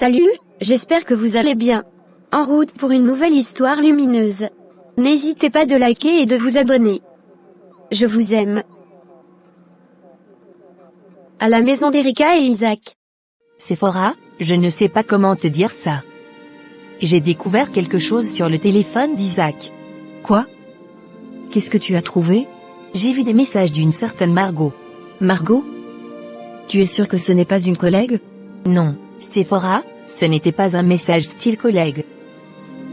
Salut, j'espère que vous allez bien. En route pour une nouvelle histoire lumineuse. N'hésitez pas de liker et de vous abonner. Je vous aime. À la maison d'Erika et Isaac. Sephora, je ne sais pas comment te dire ça. J'ai découvert quelque chose sur le téléphone d'Isaac. Quoi? Qu'est-ce que tu as trouvé? J'ai vu des messages d'une certaine Margot. Margot? Tu es sûre que ce n'est pas une collègue? Non, Sephora, ce n'était pas un message style collègue.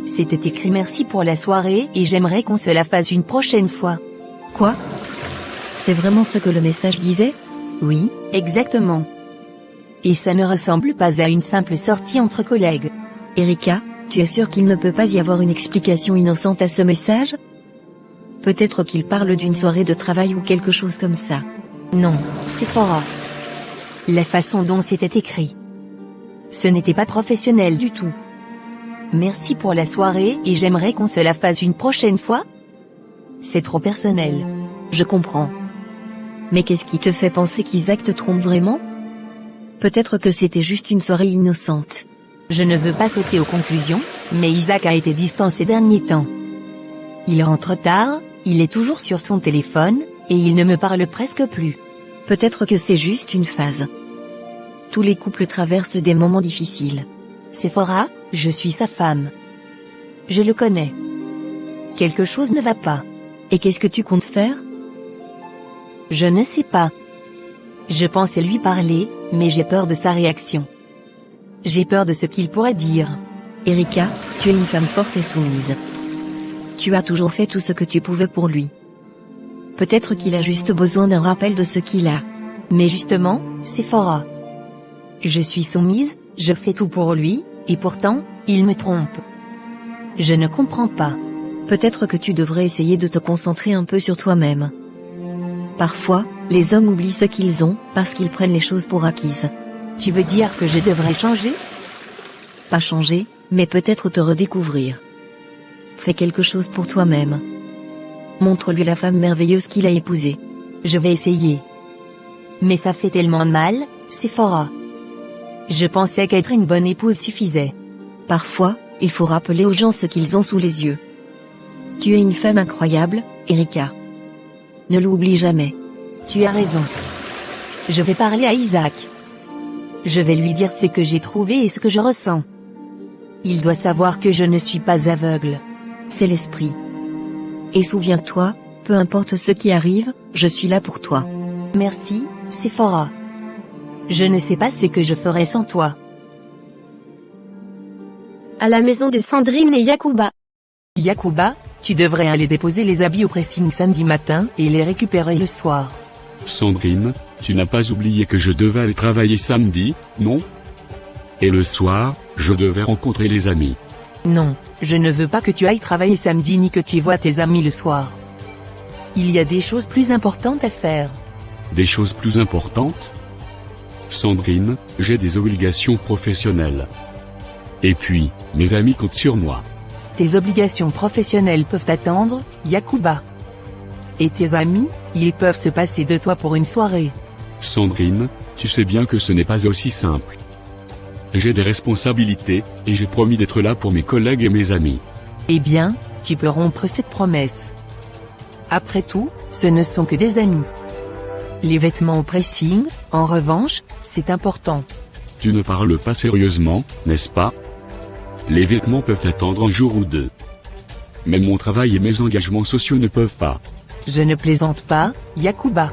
C'était écrit merci pour la soirée et j'aimerais qu'on se la fasse une prochaine fois. Quoi? C'est vraiment ce que le message disait? Oui, exactement. Et ça ne ressemble pas à une simple sortie entre collègues. Erika, tu es sûre qu'il ne peut pas y avoir une explication innocente à ce message? Peut-être qu'il parle d'une soirée de travail ou quelque chose comme ça. Non, Sephora. La façon dont c'était écrit. Ce n'était pas professionnel du tout. Merci pour la soirée et j'aimerais qu'on se la fasse une prochaine fois. C'est trop personnel. Je comprends. Mais qu'est-ce qui te fait penser qu'Isaac te trompe vraiment? Peut-être que c'était juste une soirée innocente. Je ne veux pas sauter aux conclusions, mais Isaac a été distant ces derniers temps. Il rentre tard, il est toujours sur son téléphone, et il ne me parle presque plus. Peut-être que c'est juste une phase. Tous les couples traversent des moments difficiles. Sephora, je suis sa femme. Je le connais. Quelque chose ne va pas. Et qu'est-ce que tu comptes faire? Je ne sais pas. Je pensais lui parler, mais j'ai peur de sa réaction. J'ai peur de ce qu'il pourrait dire. Erika, tu es une femme forte et soumise. Tu as toujours fait tout ce que tu pouvais pour lui. Peut-être qu'il a juste besoin d'un rappel de ce qu'il a. Mais justement, Sephora. Je suis soumise, je fais tout pour lui, et pourtant, il me trompe. Je ne comprends pas. Peut-être que tu devrais essayer de te concentrer un peu sur toi-même. Parfois, les hommes oublient ce qu'ils ont, parce qu'ils prennent les choses pour acquises. Tu veux dire que je devrais changer? Pas changer, mais peut-être te redécouvrir. Fais quelque chose pour toi-même. Montre-lui la femme merveilleuse qu'il a épousée. Je vais essayer. Mais ça fait tellement mal, Sephora. Je pensais qu'être une bonne épouse suffisait. Parfois, il faut rappeler aux gens ce qu'ils ont sous les yeux. Tu es une femme incroyable, Erika. Ne l'oublie jamais. Tu as raison. Je vais parler à Isaac. Je vais lui dire ce que j'ai trouvé et ce que je ressens. Il doit savoir que je ne suis pas aveugle. C'est l'esprit. Et souviens-toi, peu importe ce qui arrive, je suis là pour toi. Merci, Sephora. Je ne sais pas ce que je ferais sans toi. À la maison de Sandrine et Yacouba. Yacouba, tu devrais aller déposer les habits au pressing samedi matin et les récupérer le soir. Sandrine, tu n'as pas oublié que je devais aller travailler samedi, non? Et le soir, je devais rencontrer les amis. Non, je ne veux pas que tu ailles travailler samedi ni que tu vois tes amis le soir. Il y a des choses plus importantes à faire. Des choses plus importantes? Sandrine, j'ai des obligations professionnelles. Et puis, mes amis comptent sur moi. Tes obligations professionnelles peuvent attendre, Yacouba. Et tes amis, ils peuvent se passer de toi pour une soirée. Sandrine, tu sais bien que ce n'est pas aussi simple. J'ai des responsabilités, et j'ai promis d'être là pour mes collègues et mes amis. Eh bien, tu peux rompre cette promesse. Après tout, ce ne sont que des amis. Les vêtements au pressing, en revanche, c'est important. Tu ne parles pas sérieusement, n'est-ce pas? Les vêtements peuvent attendre un jour ou deux. Mais mon travail et mes engagements sociaux ne peuvent pas. Je ne plaisante pas, Yacouba.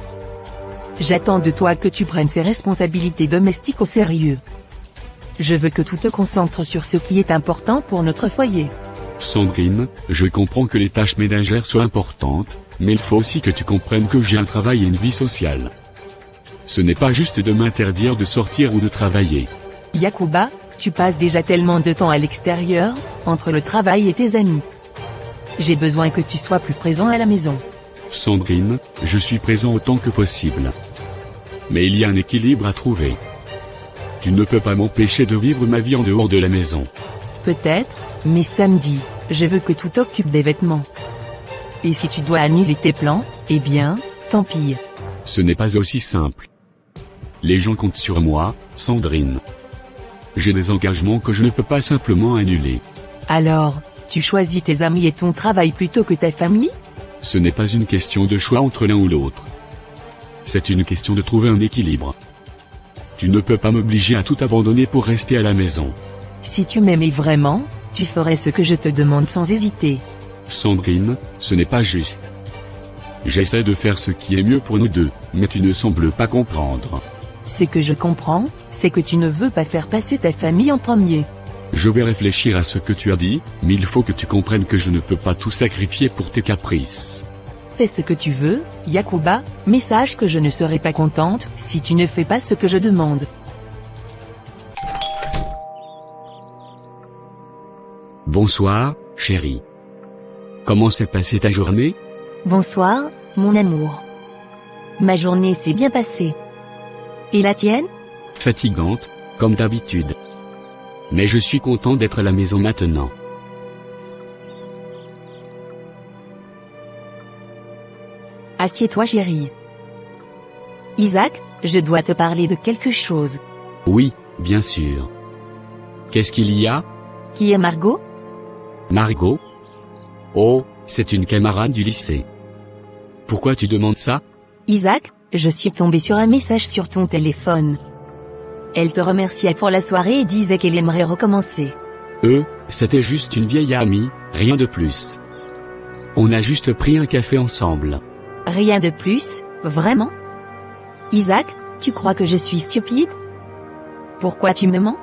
J'attends de toi que tu prennes ces responsabilités domestiques au sérieux. Je veux que tu te concentres sur ce qui est important pour notre foyer. Sandrine, je comprends que les tâches ménagères soient importantes, mais il faut aussi que tu comprennes que j'ai un travail et une vie sociale. Ce n'est pas juste de m'interdire de sortir ou de travailler. Yacouba, tu passes déjà tellement de temps à l'extérieur, entre le travail et tes amis. J'ai besoin que tu sois plus présent à la maison. Sandrine, je suis présent autant que possible. Mais il y a un équilibre à trouver. Tu ne peux pas m'empêcher de vivre ma vie en dehors de la maison. Peut-être, mais samedi, je veux que tu t'occupes des vêtements. Et si tu dois annuler tes plans, eh bien, tant pis. Ce n'est pas aussi simple. Les gens comptent sur moi, Sandrine. J'ai des engagements que je ne peux pas simplement annuler. Alors, tu choisis tes amis et ton travail plutôt que ta famille? Ce n'est pas une question de choix entre l'un ou l'autre. C'est une question de trouver un équilibre. Tu ne peux pas m'obliger à tout abandonner pour rester à la maison. Si tu m'aimais vraiment, tu ferais ce que je te demande sans hésiter. Sandrine, ce n'est pas juste. J'essaie de faire ce qui est mieux pour nous deux, mais tu ne sembles pas comprendre. Ce que je comprends, c'est que tu ne veux pas faire passer ta famille en premier. Je vais réfléchir à ce que tu as dit, mais il faut que tu comprennes que je ne peux pas tout sacrifier pour tes caprices. Fais ce que tu veux, Yakuba, mais sache que je ne serai pas contente si tu ne fais pas ce que je demande. Bonsoir, chérie. Comment s'est passée ta journée? Bonsoir, mon amour. Ma journée s'est bien passée. Et la tienne? Fatigante, comme d'habitude. Mais je suis content d'être à la maison maintenant. Assieds-toi, chérie. Isaac, je dois te parler de quelque chose. Oui, bien sûr. Qu'est-ce qu'il y a? Qui est Margot? Margot? Oh, c'est une camarade du lycée. Pourquoi tu demandes ça? Isaac, je suis tombée sur un message sur ton téléphone. Elle te remerciait pour la soirée et disait qu'elle aimerait recommencer. C'était juste une vieille amie, rien de plus. On a juste pris un café ensemble. Rien de plus, vraiment? Isaac, tu crois que je suis stupide? Pourquoi tu me mens?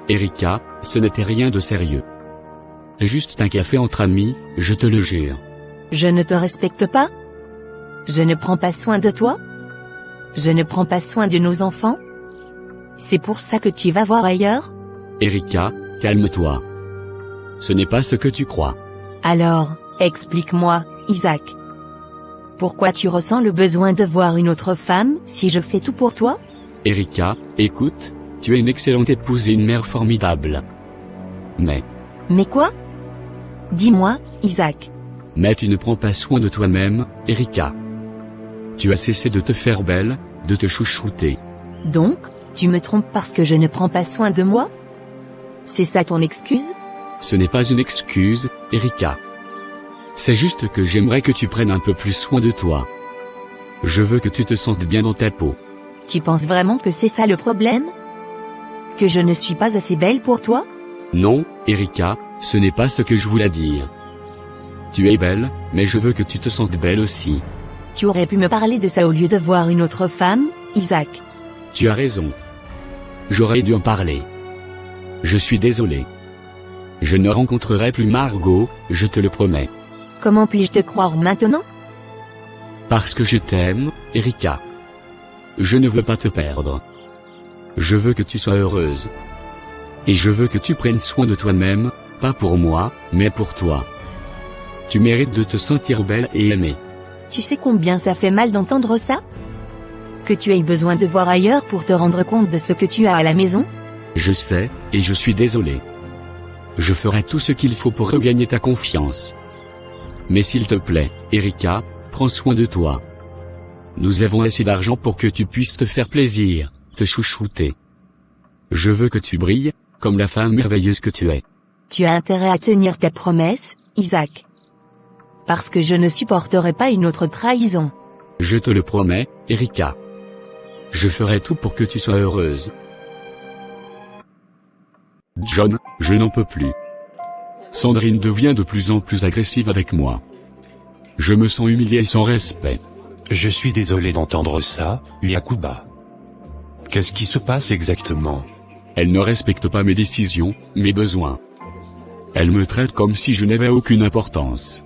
Erika, ce n'était rien de sérieux. Juste un café entre amis, je te le jure. Je ne te respecte pas? Je ne prends pas soin de toi? Je ne prends pas soin de nos enfants? C'est pour ça que tu vas voir ailleurs? Erika, calme-toi. Ce n'est pas ce que tu crois. Alors, explique-moi, Isaac. Pourquoi tu ressens le besoin de voir une autre femme si je fais tout pour toi? Erika, écoute, tu es une excellente épouse et une mère formidable. Mais quoi? Dis-moi, Isaac. Mais tu ne prends pas soin de toi-même, Erika. Tu as cessé de te faire belle, de te chouchouter. Donc, tu me trompes parce que je ne prends pas soin de moi? C'est ça ton excuse? Ce n'est pas une excuse, Erika. C'est juste que j'aimerais que tu prennes un peu plus soin de toi. Je veux que tu te sentes bien dans ta peau. Tu penses vraiment que c'est ça le problème? Que je ne suis pas assez belle pour toi? Non, Erika, ce n'est pas ce que je voulais dire. Tu es belle, mais je veux que tu te sentes belle aussi. Tu aurais pu me parler de ça au lieu de voir une autre femme, Isaac. Tu as raison. J'aurais dû en parler. Je suis désolé. Je ne rencontrerai plus Margot, je te le promets. Comment puis-je te croire maintenant? Parce que je t'aime, Erika. Je ne veux pas te perdre. Je veux que tu sois heureuse. Et je veux que tu prennes soin de toi-même, pas pour moi, mais pour toi. Tu mérites de te sentir belle et aimée. Tu sais combien ça fait mal d'entendre ça? Que tu aies besoin de voir ailleurs pour te rendre compte de ce que tu as à la maison? Je sais, et je suis désolé. Je ferai tout ce qu'il faut pour regagner ta confiance. Mais s'il te plaît, Erika, prends soin de toi. Nous avons assez d'argent pour que tu puisses te faire plaisir, te chouchouter. Je veux que tu brilles, comme la femme merveilleuse que tu es. Tu as intérêt à tenir ta promesse, Isaac. Parce que je ne supporterai pas une autre trahison. Je te le promets, Erika. Je ferai tout pour que tu sois heureuse. John, je n'en peux plus. Sandrine devient de plus en plus agressive avec moi. Je me sens humilié et sans respect. Je suis désolé d'entendre ça, Yakuba. Qu'est-ce qui se passe exactement? Elle ne respecte pas mes décisions, mes besoins. Elle me traite comme si je n'avais aucune importance.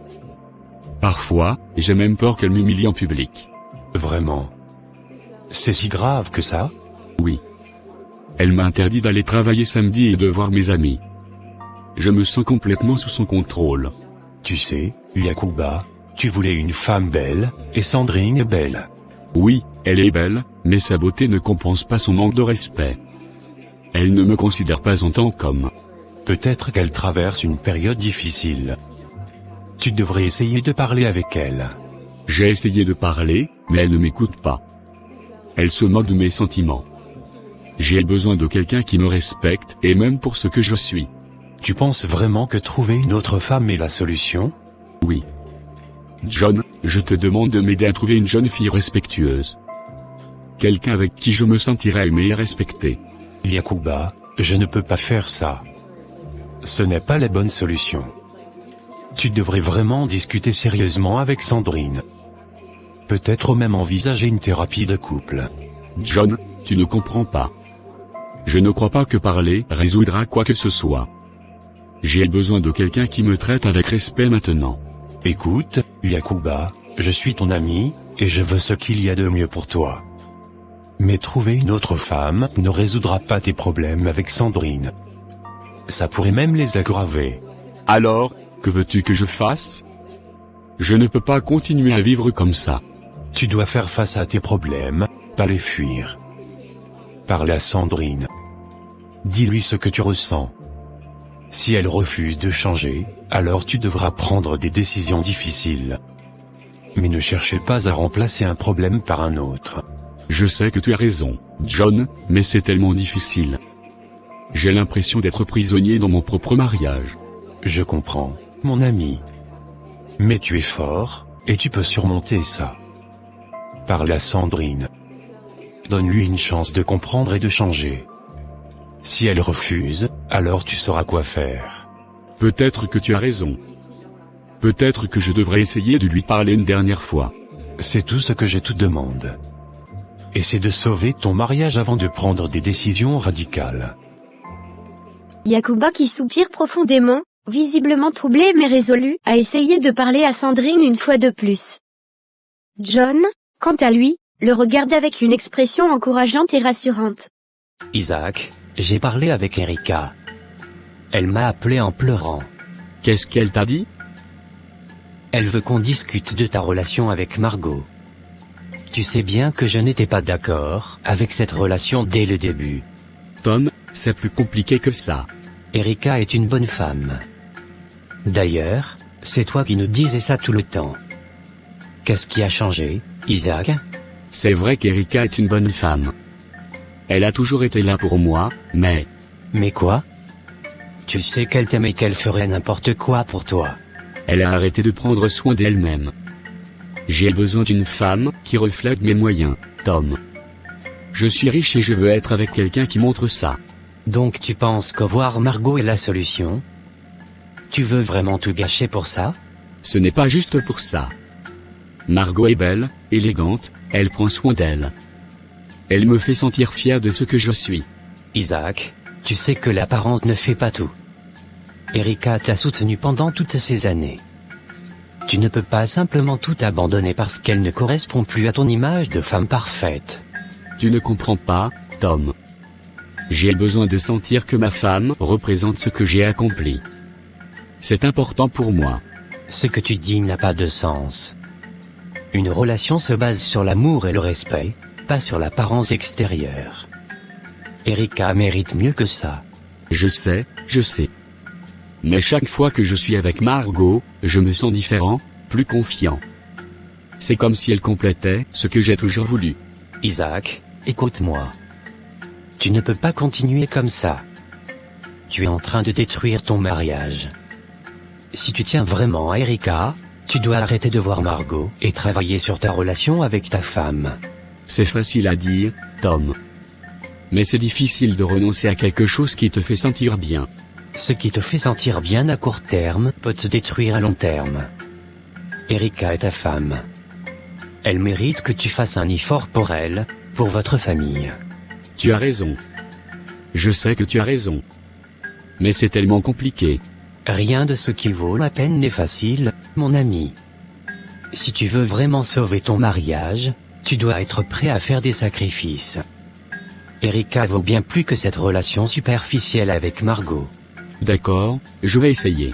Parfois, j'ai même peur qu'elle m'humilie en public. Vraiment? C'est si grave que ça? Oui. Elle m'a interdit d'aller travailler samedi et de voir mes amis. Je me sens complètement sous son contrôle. Tu sais, Yakuba, tu voulais une femme belle, et Sandrine est belle. Oui, elle est belle, mais sa beauté ne compense pas son manque de respect. Elle ne me considère pas en tant qu'homme. Peut-être qu'elle traverse une période difficile. Tu devrais essayer de parler avec elle. J'ai essayé de parler, mais elle ne m'écoute pas. Elle se moque de mes sentiments. J'ai besoin de quelqu'un qui me respecte, et même pour ce que je suis. Tu penses vraiment que trouver une autre femme est la solution? Oui. John, je te demande de m'aider à trouver une jeune fille respectueuse. Quelqu'un avec qui je me sentirai aimé et respecté. Yakuba, je ne peux pas faire ça. Ce n'est pas la bonne solution. Tu devrais vraiment discuter sérieusement avec Sandrine. Peut-être même envisager une thérapie de couple. John, tu ne comprends pas. Je ne crois pas que parler résoudra quoi que ce soit. J'ai besoin de quelqu'un qui me traite avec respect maintenant. Écoute, Yakuba, je suis ton ami, et je veux ce qu'il y a de mieux pour toi. Mais trouver une autre femme ne résoudra pas tes problèmes avec Sandrine. Ça pourrait même les aggraver. Alors, que veux-tu que je fasse? Je ne peux pas continuer à vivre comme ça. Tu dois faire face à tes problèmes, pas les fuir. Parle à Sandrine. Dis-lui ce que tu ressens. Si elle refuse de changer, alors tu devras prendre des décisions difficiles. Mais ne cherchez pas à remplacer un problème par un autre. Je sais que tu as raison, John, mais c'est tellement difficile. J'ai l'impression d'être prisonnier dans mon propre mariage. Je comprends, mon ami. Mais tu es fort, et tu peux surmonter ça. Parle à Sandrine. Donne-lui une chance de comprendre et de changer. Si elle refuse, alors tu sauras quoi faire. Peut-être que tu as raison. Peut-être que je devrais essayer de lui parler une dernière fois. C'est tout ce que je te demande. Essaie de sauver ton mariage avant de prendre des décisions radicales. Yakuba qui soupire profondément, visiblement troublé mais résolu, a essayé de parler à Sandrine une fois de plus. John, quant à lui, le regarde avec une expression encourageante et rassurante. Isaac, j'ai parlé avec Erika. Elle m'a appelé en pleurant. Qu'est-ce qu'elle t'a dit? Elle veut qu'on discute de ta relation avec Margot. Tu sais bien que je n'étais pas d'accord avec cette relation dès le début. Tom, c'est plus compliqué que ça. Erika est une bonne femme. D'ailleurs, c'est toi qui nous disais ça tout le temps. Qu'est-ce qui a changé, Isaac? C'est vrai qu'Erika est une bonne femme. Elle a toujours été là pour moi, mais... Mais quoi? Tu sais qu'elle t'aime et qu'elle ferait n'importe quoi pour toi. Elle a arrêté de prendre soin d'elle-même. J'ai besoin d'une femme qui reflète mes moyens, Tom. Je suis riche et je veux être avec quelqu'un qui montre ça. Donc tu penses que voir Margot est la solution? Tu veux vraiment tout gâcher pour ça? Ce n'est pas juste pour ça. Margot est belle, élégante, elle prend soin d'elle. Elle me fait sentir fier de ce que je suis. Isaac, tu sais que l'apparence ne fait pas tout. Erika t'a soutenu pendant toutes ces années. Tu ne peux pas simplement tout abandonner parce qu'elle ne correspond plus à ton image de femme parfaite. Tu ne comprends pas, Tom. J'ai besoin de sentir que ma femme représente ce que j'ai accompli. C'est important pour moi. Ce que tu dis n'a pas de sens. Une relation se base sur l'amour et le respect, pas sur l'apparence extérieure. Erika mérite mieux que ça. Je sais. Mais chaque fois que je suis avec Margot, je me sens différent, plus confiant. C'est comme si elle complétait ce que j'ai toujours voulu. Isaac, écoute-moi. Tu ne peux pas continuer comme ça. Tu es en train de détruire ton mariage. Si tu tiens vraiment à Erika, tu dois arrêter de voir Margot et travailler sur ta relation avec ta femme. C'est facile à dire, Tom. Mais c'est difficile de renoncer à quelque chose qui te fait sentir bien. Ce qui te fait sentir bien à court terme peut te détruire à long terme. Erika est ta femme. Elle mérite que tu fasses un effort pour elle, pour votre famille. Tu as raison. Je sais que tu as raison. Mais c'est tellement compliqué. Rien de ce qui vaut la peine n'est facile, mon ami. Si tu veux vraiment sauver ton mariage, tu dois être prêt à faire des sacrifices. Erika vaut bien plus que cette relation superficielle avec Margot. D'accord, je vais essayer.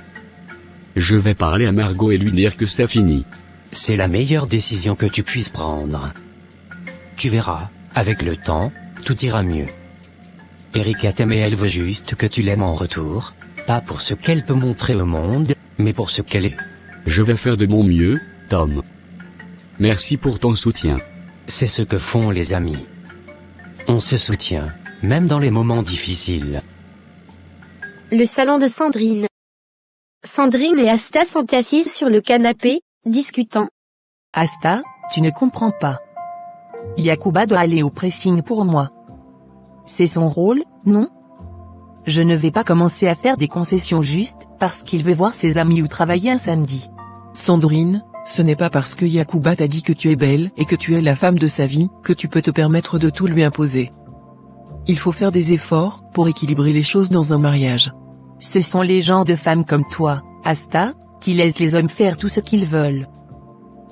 Je vais parler à Margot et lui dire que c'est fini. C'est la meilleure décision que tu puisses prendre. Tu verras, avec le temps, tout ira mieux. Erika t'aime et elle veut juste que tu l'aimes en retour, pas pour ce qu'elle peut montrer au monde, mais pour ce qu'elle est. Je vais faire de mon mieux, Tom. Merci pour ton soutien. C'est ce que font les amis. On se soutient, même dans les moments difficiles. Le salon de Sandrine. Sandrine et Asta sont assises sur le canapé, discutant. Asta, tu ne comprends pas. Yacouba doit aller au pressing pour moi. C'est son rôle, non? Je ne vais pas commencer à faire des concessions juste parce qu'il veut voir ses amis ou travailler un samedi. Sandrine, ce n'est pas parce que Yacouba t'a dit que tu es belle et que tu es la femme de sa vie que tu peux te permettre de tout lui imposer. Il faut faire des efforts pour équilibrer les choses dans un mariage. Ce sont les gens de femmes comme toi, Asta, qui laissent les hommes faire tout ce qu'ils veulent.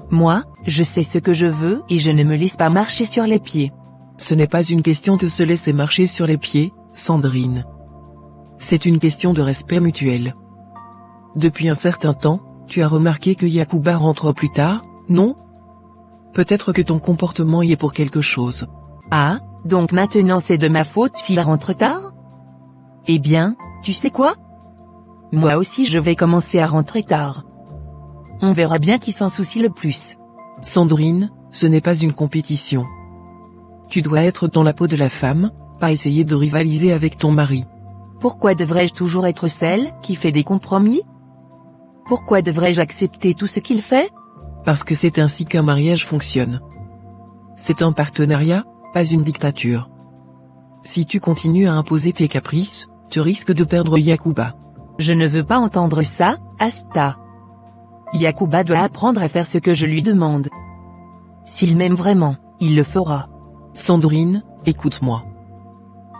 Moi, je sais ce que je veux et je ne me laisse pas marcher sur les pieds. Ce n'est pas une question de se laisser marcher sur les pieds, Sandrine. C'est une question de respect mutuel. Depuis un certain temps, tu as remarqué que Yacouba rentre plus tard, non? Peut-être que ton comportement y est pour quelque chose. Ah, donc maintenant c'est de ma faute s'il rentre tard? Eh bien, tu sais quoi? Moi aussi je vais commencer à rentrer tard. On verra bien qui s'en soucie le plus. Sandrine, ce n'est pas une compétition. Tu dois être dans la peau de la femme, pas essayer de rivaliser avec ton mari. Pourquoi devrais-je toujours être celle qui fait des compromis? Pourquoi devrais-je accepter tout ce qu'il fait? Parce que c'est ainsi qu'un mariage fonctionne. C'est un partenariat, pas une dictature. Si tu continues à imposer tes caprices, tu risques de perdre Yacouba. Je ne veux pas entendre ça, Asta. Yacouba doit apprendre à faire ce que je lui demande. S'il m'aime vraiment, il le fera. Sandrine, écoute-moi.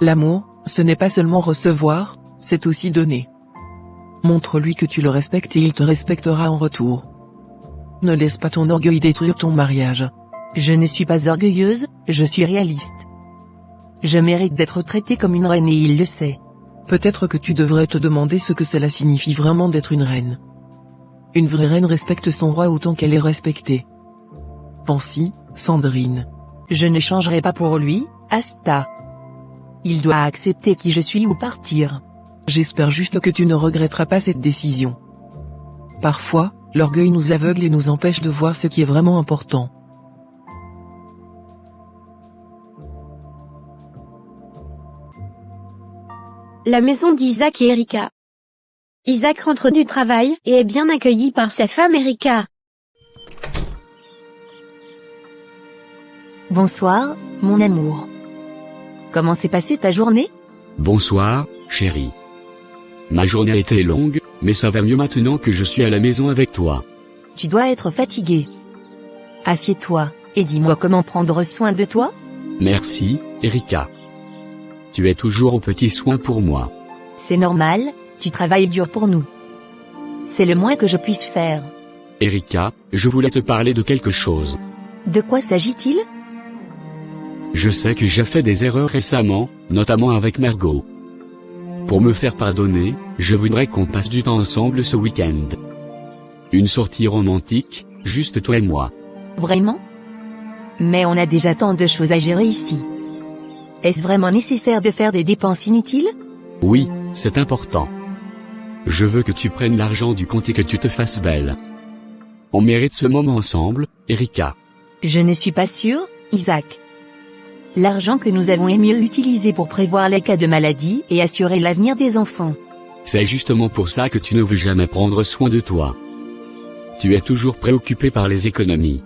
L'amour, ce n'est pas seulement recevoir, c'est aussi donner. Montre-lui que tu le respectes et il te respectera en retour. Ne laisse pas ton orgueil détruire ton mariage. Je ne suis pas orgueilleuse, je suis réaliste. Je mérite d'être traitée comme une reine et il le sait. Peut-être que tu devrais te demander ce que cela signifie vraiment d'être une reine. Une vraie reine respecte son roi autant qu'elle est respectée. Pense-y, Sandrine. Je ne changerai pas pour lui, Asta. Il doit accepter qui je suis ou partir. J'espère juste que tu ne regretteras pas cette décision. Parfois, l'orgueil nous aveugle et nous empêche de voir ce qui est vraiment important. La maison d'Isaac et Erika. Isaac rentre du travail et est bien accueilli par sa femme Erika. Bonsoir, mon amour. Comment s'est passée ta journée? Bonsoir, chérie. Ma journée a été longue, mais ça va mieux maintenant que je suis à la maison avec toi. Tu dois être fatigué. Assieds-toi, et dis-moi comment prendre soin de toi? Merci, Erika. Tu es toujours aux petits soins pour moi. C'est normal, tu travailles dur pour nous. C'est le moins que je puisse faire. Erika, je voulais te parler de quelque chose. De quoi s'agit-il? Je sais que j'ai fait des erreurs récemment, notamment avec Margot. Pour me faire pardonner, je voudrais qu'on passe du temps ensemble ce week-end. Une sortie romantique, juste toi et moi. Vraiment? Mais on a déjà tant de choses à gérer ici. Est-ce vraiment nécessaire de faire des dépenses inutiles? Oui, c'est important. Je veux que tu prennes l'argent du compte et que tu te fasses belle. On mérite ce moment ensemble, Erika. Je ne suis pas sûre, Isaac. L'argent que nous avons est mieux utilisé pour prévoir les cas de maladie et assurer l'avenir des enfants. C'est justement pour ça que tu ne veux jamais prendre soin de toi. Tu es toujours préoccupé par les économies.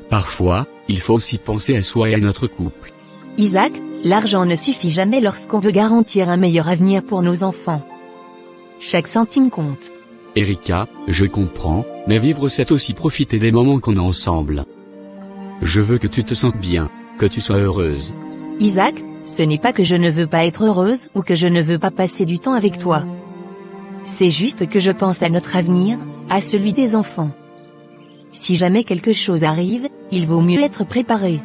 Parfois, il faut aussi penser à soi et à notre couple. Isaac, l'argent ne suffit jamais lorsqu'on veut garantir un meilleur avenir pour nos enfants. Chaque centime compte. Erika, je comprends, mais vivre c'est aussi profiter des moments qu'on a ensemble. Je veux que tu te sentes bien, que tu sois heureuse. Isaac, ce n'est pas que je ne veux pas être heureuse ou que je ne veux pas passer du temps avec toi. C'est juste que je pense à notre avenir, à celui des enfants. Si jamais quelque chose arrive, il vaut mieux être préparé.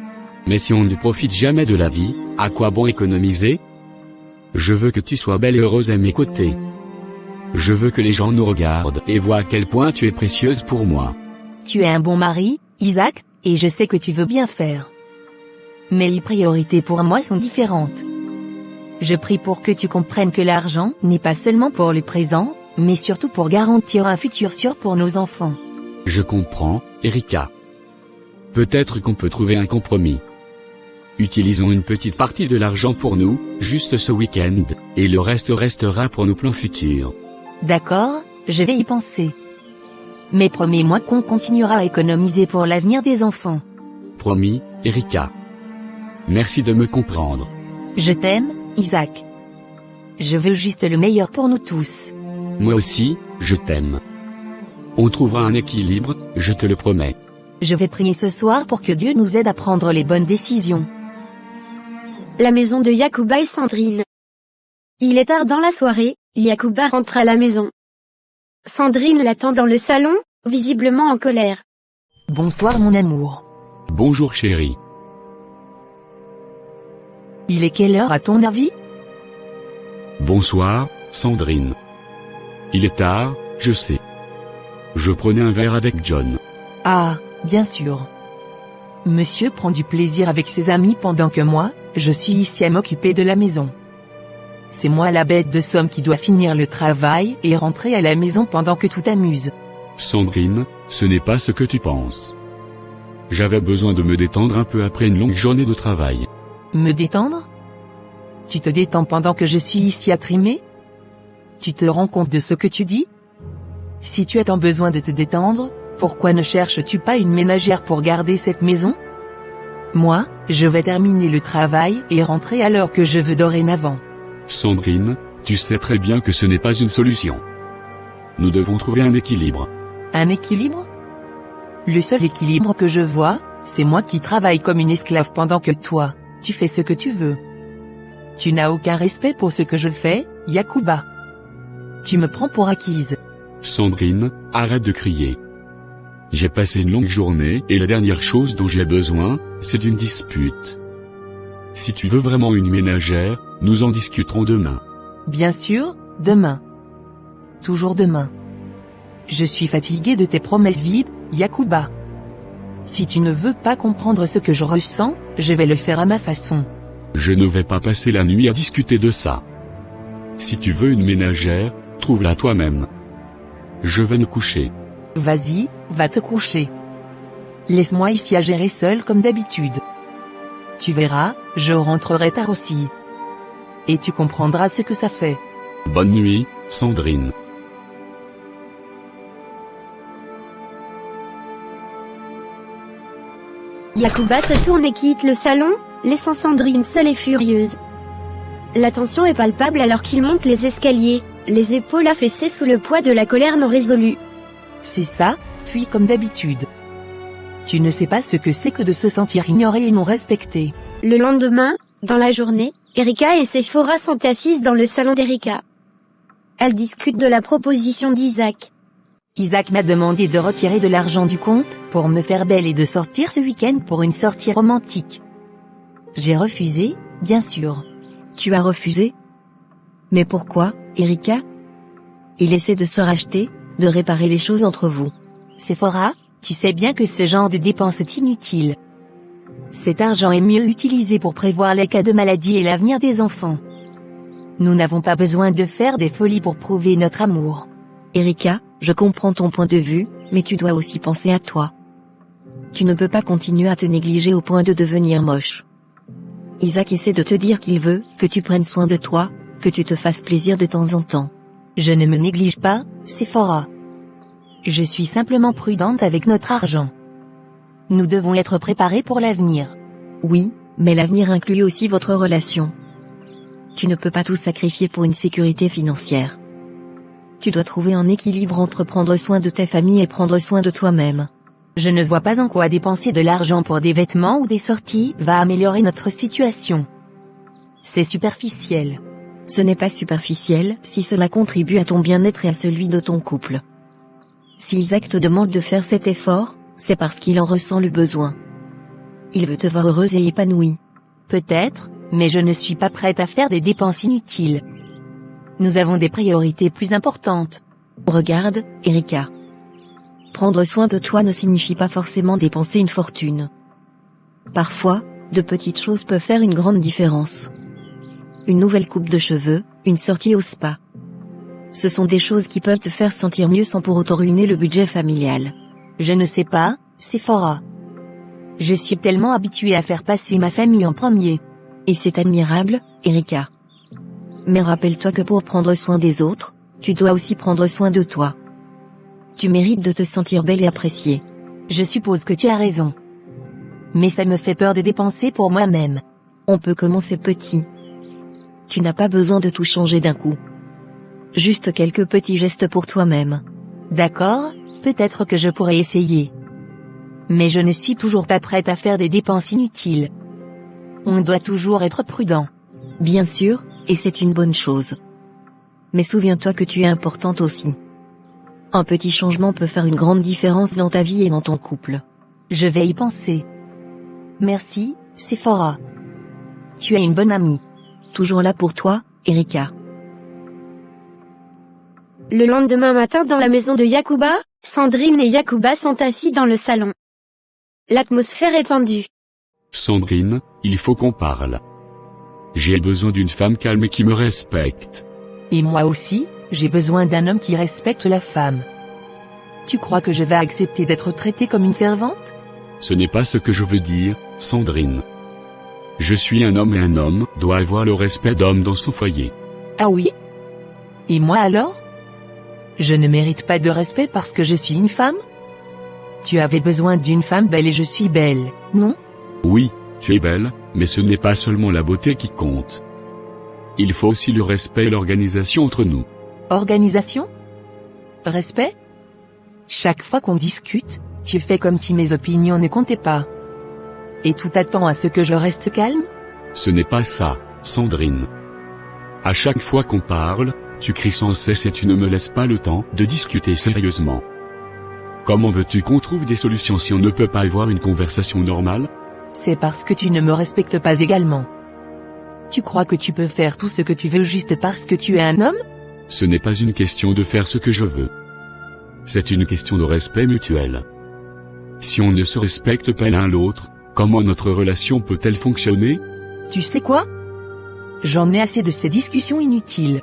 Mais si on ne profite jamais de la vie, à quoi bon économiser? Je veux que tu sois belle et heureuse à mes côtés. Je veux que les gens nous regardent et voient à quel point tu es précieuse pour moi. Tu es un bon mari, Isaac, et je sais que tu veux bien faire. Mais les priorités pour moi sont différentes. Je prie pour que tu comprennes que l'argent n'est pas seulement pour le présent, mais surtout pour garantir un futur sûr pour nos enfants. Je comprends, Erika. Peut-être qu'on peut trouver un compromis. Utilisons une petite partie de l'argent pour nous, juste ce week-end, et le reste restera pour nos plans futurs. D'accord, je vais y penser. Mais promets-moi qu'on continuera à économiser pour l'avenir des enfants. Promis, Erika. Merci de me comprendre. Je t'aime, Isaac. Je veux juste le meilleur pour nous tous. Moi aussi, je t'aime. On trouvera un équilibre, je te le promets. Je vais prier ce soir pour que Dieu nous aide à prendre les bonnes décisions. La maison de Yacouba et Sandrine. Il est tard dans la soirée, Yacouba rentre à la maison. Sandrine l'attend dans le salon, visiblement en colère. Bonsoir mon amour. Bonjour chérie. Il est quelle heure à ton avis? Bonsoir, Sandrine. Il est tard, je sais. Je prenais un verre avec John. Ah, bien sûr. Monsieur prend du plaisir avec ses amis pendant que moi, je suis ici à m'occuper de la maison. C'est moi la bête de somme qui doit finir le travail et rentrer à la maison pendant que tout amuse. Sandrine, ce n'est pas ce que tu penses. J'avais besoin de me détendre un peu après une longue journée de travail. Me détendre? Tu te détends pendant que je suis ici à trimer? Tu te rends compte de ce que tu dis? Si tu as tant besoin de te détendre, pourquoi ne cherches-tu pas une ménagère pour garder cette maison? Moi, je vais terminer le travail et rentrer à l'heure que je veux dorénavant. Sandrine, tu sais très bien que ce n'est pas une solution. Nous devons trouver un équilibre. Un équilibre? Le seul équilibre que je vois, c'est moi qui travaille comme une esclave pendant que toi, tu fais ce que tu veux. Tu n'as aucun respect pour ce que je fais, Yacouba. Tu me prends pour acquise. Sandrine, arrête de crier. J'ai passé une longue journée et la dernière chose dont j'ai besoin, c'est d'une dispute. Si tu veux vraiment une ménagère, nous en discuterons demain. Bien sûr, demain. Toujours demain. Je suis fatigué de tes promesses vides, Yacouba. Si tu ne veux pas comprendre ce que je ressens, je vais le faire à ma façon. Je ne vais pas passer la nuit à discuter de ça. Si tu veux une ménagère, trouve-la toi-même. Je vais me coucher. Vas-y, va te coucher. Laisse-moi ici à gérer seul comme d'habitude. Tu verras, je rentrerai tard aussi. Et tu comprendras ce que ça fait. Bonne nuit, Sandrine. Yacouba se tourne et quitte le salon, laissant Sandrine seule et furieuse. La tension est palpable alors qu'il monte les escaliers, les épaules affaissées sous le poids de la colère non résolue. C'est ça, puis comme d'habitude. Tu ne sais pas ce que c'est que de se sentir ignoré et non respecté. Le lendemain, dans la journée, Erika et Sephora sont assises dans le salon d'Erika. Elles discutent de la proposition d'Isaac. Isaac m'a demandé de retirer de l'argent du compte, pour me faire belle et de sortir ce week-end pour une sortie romantique. J'ai refusé, bien sûr. Tu as refusé? Mais pourquoi, Erika? Il essaie de se racheter, de réparer les choses entre vous. Sephora, tu sais bien que ce genre de dépense est inutile. Cet argent est mieux utilisé pour prévoir les cas de maladie et l'avenir des enfants. Nous n'avons pas besoin de faire des folies pour prouver notre amour. Erika, je comprends ton point de vue, mais tu dois aussi penser à toi. Tu ne peux pas continuer à te négliger au point de devenir moche. Isaac essaie de te dire qu'il veut que tu prennes soin de toi, que tu te fasses plaisir de temps en temps. Je ne me néglige pas, Sephora. Je suis simplement prudente avec notre argent. Nous devons être préparés pour l'avenir. Oui, mais l'avenir inclut aussi votre relation. Tu ne peux pas tout sacrifier pour une sécurité financière. Tu dois trouver un équilibre entre prendre soin de ta famille et prendre soin de toi-même. Je ne vois pas en quoi dépenser de l'argent pour des vêtements ou des sorties va améliorer notre situation. C'est superficiel. Ce n'est pas superficiel si cela contribue à ton bien-être et à celui de ton couple. Si Isaac te demande de faire cet effort, c'est parce qu'il en ressent le besoin. Il veut te voir heureuse et épanouie. Peut-être, mais je ne suis pas prête à faire des dépenses inutiles. Nous avons des priorités plus importantes. Regarde, Erika. Prendre soin de toi ne signifie pas forcément dépenser une fortune. Parfois, de petites choses peuvent faire une grande différence. Une nouvelle coupe de cheveux, une sortie au spa. Ce sont des choses qui peuvent te faire sentir mieux sans pour autant ruiner le budget familial. Je ne sais pas, Sephora. Je suis tellement habituée à faire passer ma famille en premier. Et c'est admirable, Erika. Mais rappelle-toi que pour prendre soin des autres, tu dois aussi prendre soin de toi. Tu mérites de te sentir belle et appréciée. Je suppose que tu as raison. Mais ça me fait peur de dépenser pour moi-même. On peut commencer petit. Tu n'as pas besoin de tout changer d'un coup. Juste quelques petits gestes pour toi-même. D'accord, peut-être que je pourrais essayer. Mais je ne suis toujours pas prête à faire des dépenses inutiles. On doit toujours être prudent. Bien sûr, et c'est une bonne chose. Mais souviens-toi que tu es importante aussi. Un petit changement peut faire une grande différence dans ta vie et dans ton couple. Je vais y penser. Merci, Sephora. Tu es une bonne amie. Toujours là pour toi, Erika. Le lendemain matin dans la maison de Yacouba, Sandrine et Yacouba sont assis dans le salon. L'atmosphère est tendue. Sandrine, il faut qu'on parle. J'ai besoin d'une femme calme et qui me respecte. Et moi aussi, j'ai besoin d'un homme qui respecte la femme. Tu crois que je vais accepter d'être traitée comme une servante? Ce n'est pas ce que je veux dire, Sandrine. Je suis un homme et un homme doit avoir le respect d'homme dans son foyer. Ah oui? Et moi alors? Je ne mérite pas de respect parce que je suis une femme? Tu avais besoin d'une femme belle et je suis belle, non? Oui, tu es belle, mais ce n'est pas seulement la beauté qui compte. Il faut aussi le respect et l'organisation entre nous. Organisation? Respect? Chaque fois qu'on discute, tu fais comme si mes opinions ne comptaient pas. Et tout attend à ce que je reste calme? Ce n'est pas ça, Sandrine. À chaque fois qu'on parle, tu cries sans cesse et tu ne me laisses pas le temps de discuter sérieusement. Comment veux-tu qu'on trouve des solutions si on ne peut pas avoir une conversation normale? C'est parce que tu ne me respectes pas également. Tu crois que tu peux faire tout ce que tu veux juste parce que tu es un homme? Ce n'est pas une question de faire ce que je veux. C'est une question de respect mutuel. Si on ne se respecte pas l'un l'autre, comment notre relation peut-elle fonctionner? Tu sais quoi? J'en ai assez de ces discussions inutiles.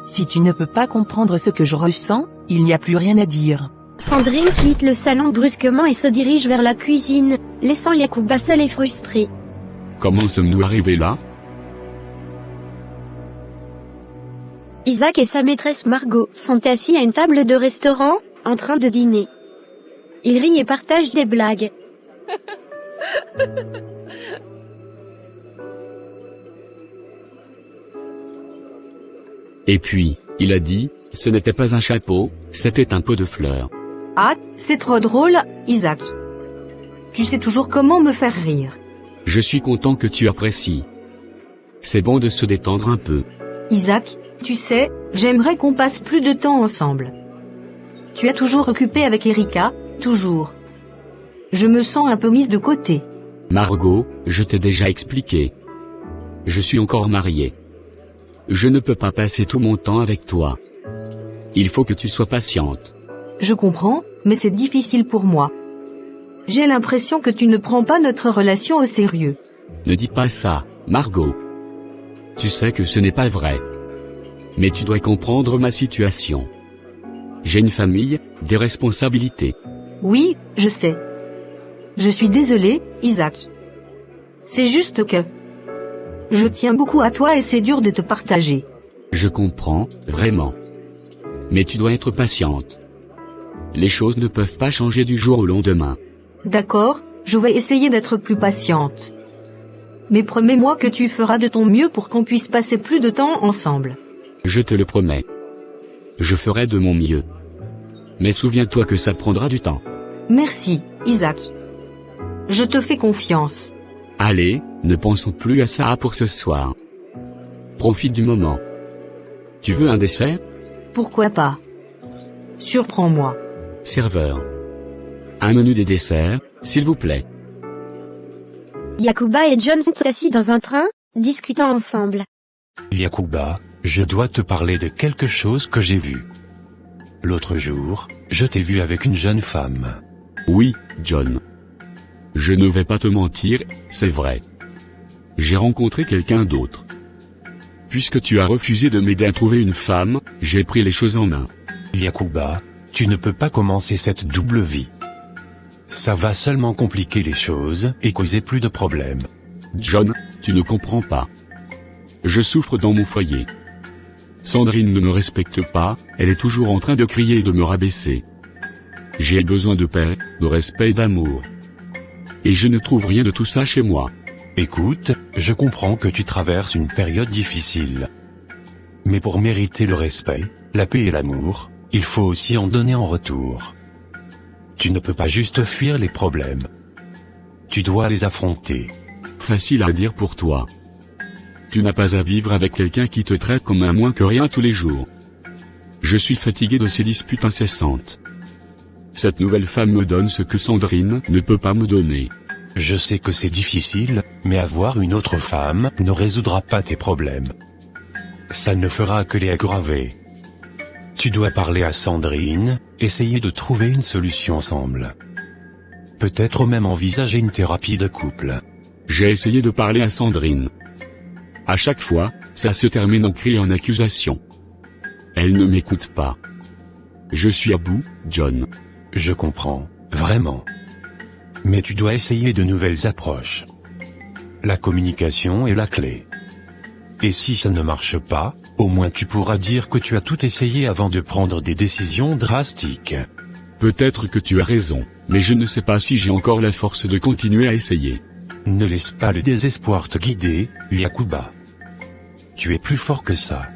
Si tu ne peux pas comprendre ce que je ressens, il n'y a plus rien à dire. Sandrine quitte le salon brusquement et se dirige vers la cuisine, laissant Yacouba seul et frustré. Comment sommes-nous arrivés là? Isaac et sa maîtresse Margot sont assis à une table de restaurant, en train de dîner. Ils rient et partagent des blagues. Et puis, il a dit, ce n'était pas un chapeau, c'était un pot de fleurs. Ah, c'est trop drôle, Isaac. Tu sais toujours comment me faire rire. Je suis content que tu apprécies. C'est bon de se détendre un peu. Isaac, tu sais, j'aimerais qu'on passe plus de temps ensemble. Tu es toujours occupé avec Erika, toujours. Je me sens un peu mise de côté. Margot, je t'ai déjà expliqué. Je suis encore marié. Je ne peux pas passer tout mon temps avec toi. Il faut que tu sois patiente. Je comprends, mais c'est difficile pour moi. J'ai l'impression que tu ne prends pas notre relation au sérieux. Ne dis pas ça, Margot. Tu sais que ce n'est pas vrai. Mais tu dois comprendre ma situation. J'ai une famille, des responsabilités. Oui, je sais. Je suis désolée, Isaac. C'est juste que... je tiens beaucoup à toi et c'est dur de te partager. Je comprends, vraiment. Mais tu dois être patiente. Les choses ne peuvent pas changer du jour au lendemain. D'accord, je vais essayer d'être plus patiente. Mais promets-moi que tu feras de ton mieux pour qu'on puisse passer plus de temps ensemble. Je te le promets. Je ferai de mon mieux. Mais souviens-toi que ça prendra du temps. Merci, Isaac. Je te fais confiance. Allez, ne pensons plus à ça pour ce soir. Profite du moment. Tu veux un dessert? Pourquoi pas? Surprends-moi. Serveur. Un menu des desserts, s'il vous plaît. Yacouba et John sont assis dans un train, discutant ensemble. Yacouba, je dois te parler de quelque chose que j'ai vu. L'autre jour, je t'ai vu avec une jeune femme. Oui, John. Je ne vais pas te mentir, c'est vrai. J'ai rencontré quelqu'un d'autre. Puisque tu as refusé de m'aider à trouver une femme, j'ai pris les choses en main. Yacouba, tu ne peux pas commencer cette double vie. Ça va seulement compliquer les choses et causer plus de problèmes. John, tu ne comprends pas. Je souffre dans mon foyer. Sandrine ne me respecte pas, elle est toujours en train de crier et de me rabaisser. J'ai besoin de paix, de respect et d'amour. Et je ne trouve rien de tout ça chez moi. Écoute, je comprends que tu traverses une période difficile. Mais pour mériter le respect, la paix et l'amour, il faut aussi en donner en retour. Tu ne peux pas juste fuir les problèmes. Tu dois les affronter. Facile à dire pour toi. Tu n'as pas à vivre avec quelqu'un qui te traite comme un moins que rien tous les jours. Je suis fatigué de ces disputes incessantes. Cette nouvelle femme me donne ce que Sandrine ne peut pas me donner. Je sais que c'est difficile, mais avoir une autre femme ne résoudra pas tes problèmes. Ça ne fera que les aggraver. Tu dois parler à Sandrine, essayer de trouver une solution ensemble. Peut-être même envisager une thérapie de couple. J'ai essayé de parler à Sandrine. À chaque fois, ça se termine en cris et en accusations. Elle ne m'écoute pas. Je suis à bout, John. Je comprends, vraiment. Mais tu dois essayer de nouvelles approches. La communication est la clé. Et si ça ne marche pas, au moins tu pourras dire que tu as tout essayé avant de prendre des décisions drastiques. Peut-être que tu as raison, mais je ne sais pas si j'ai encore la force de continuer à essayer. Ne laisse pas le désespoir te guider, Yakuba. Tu es plus fort que ça.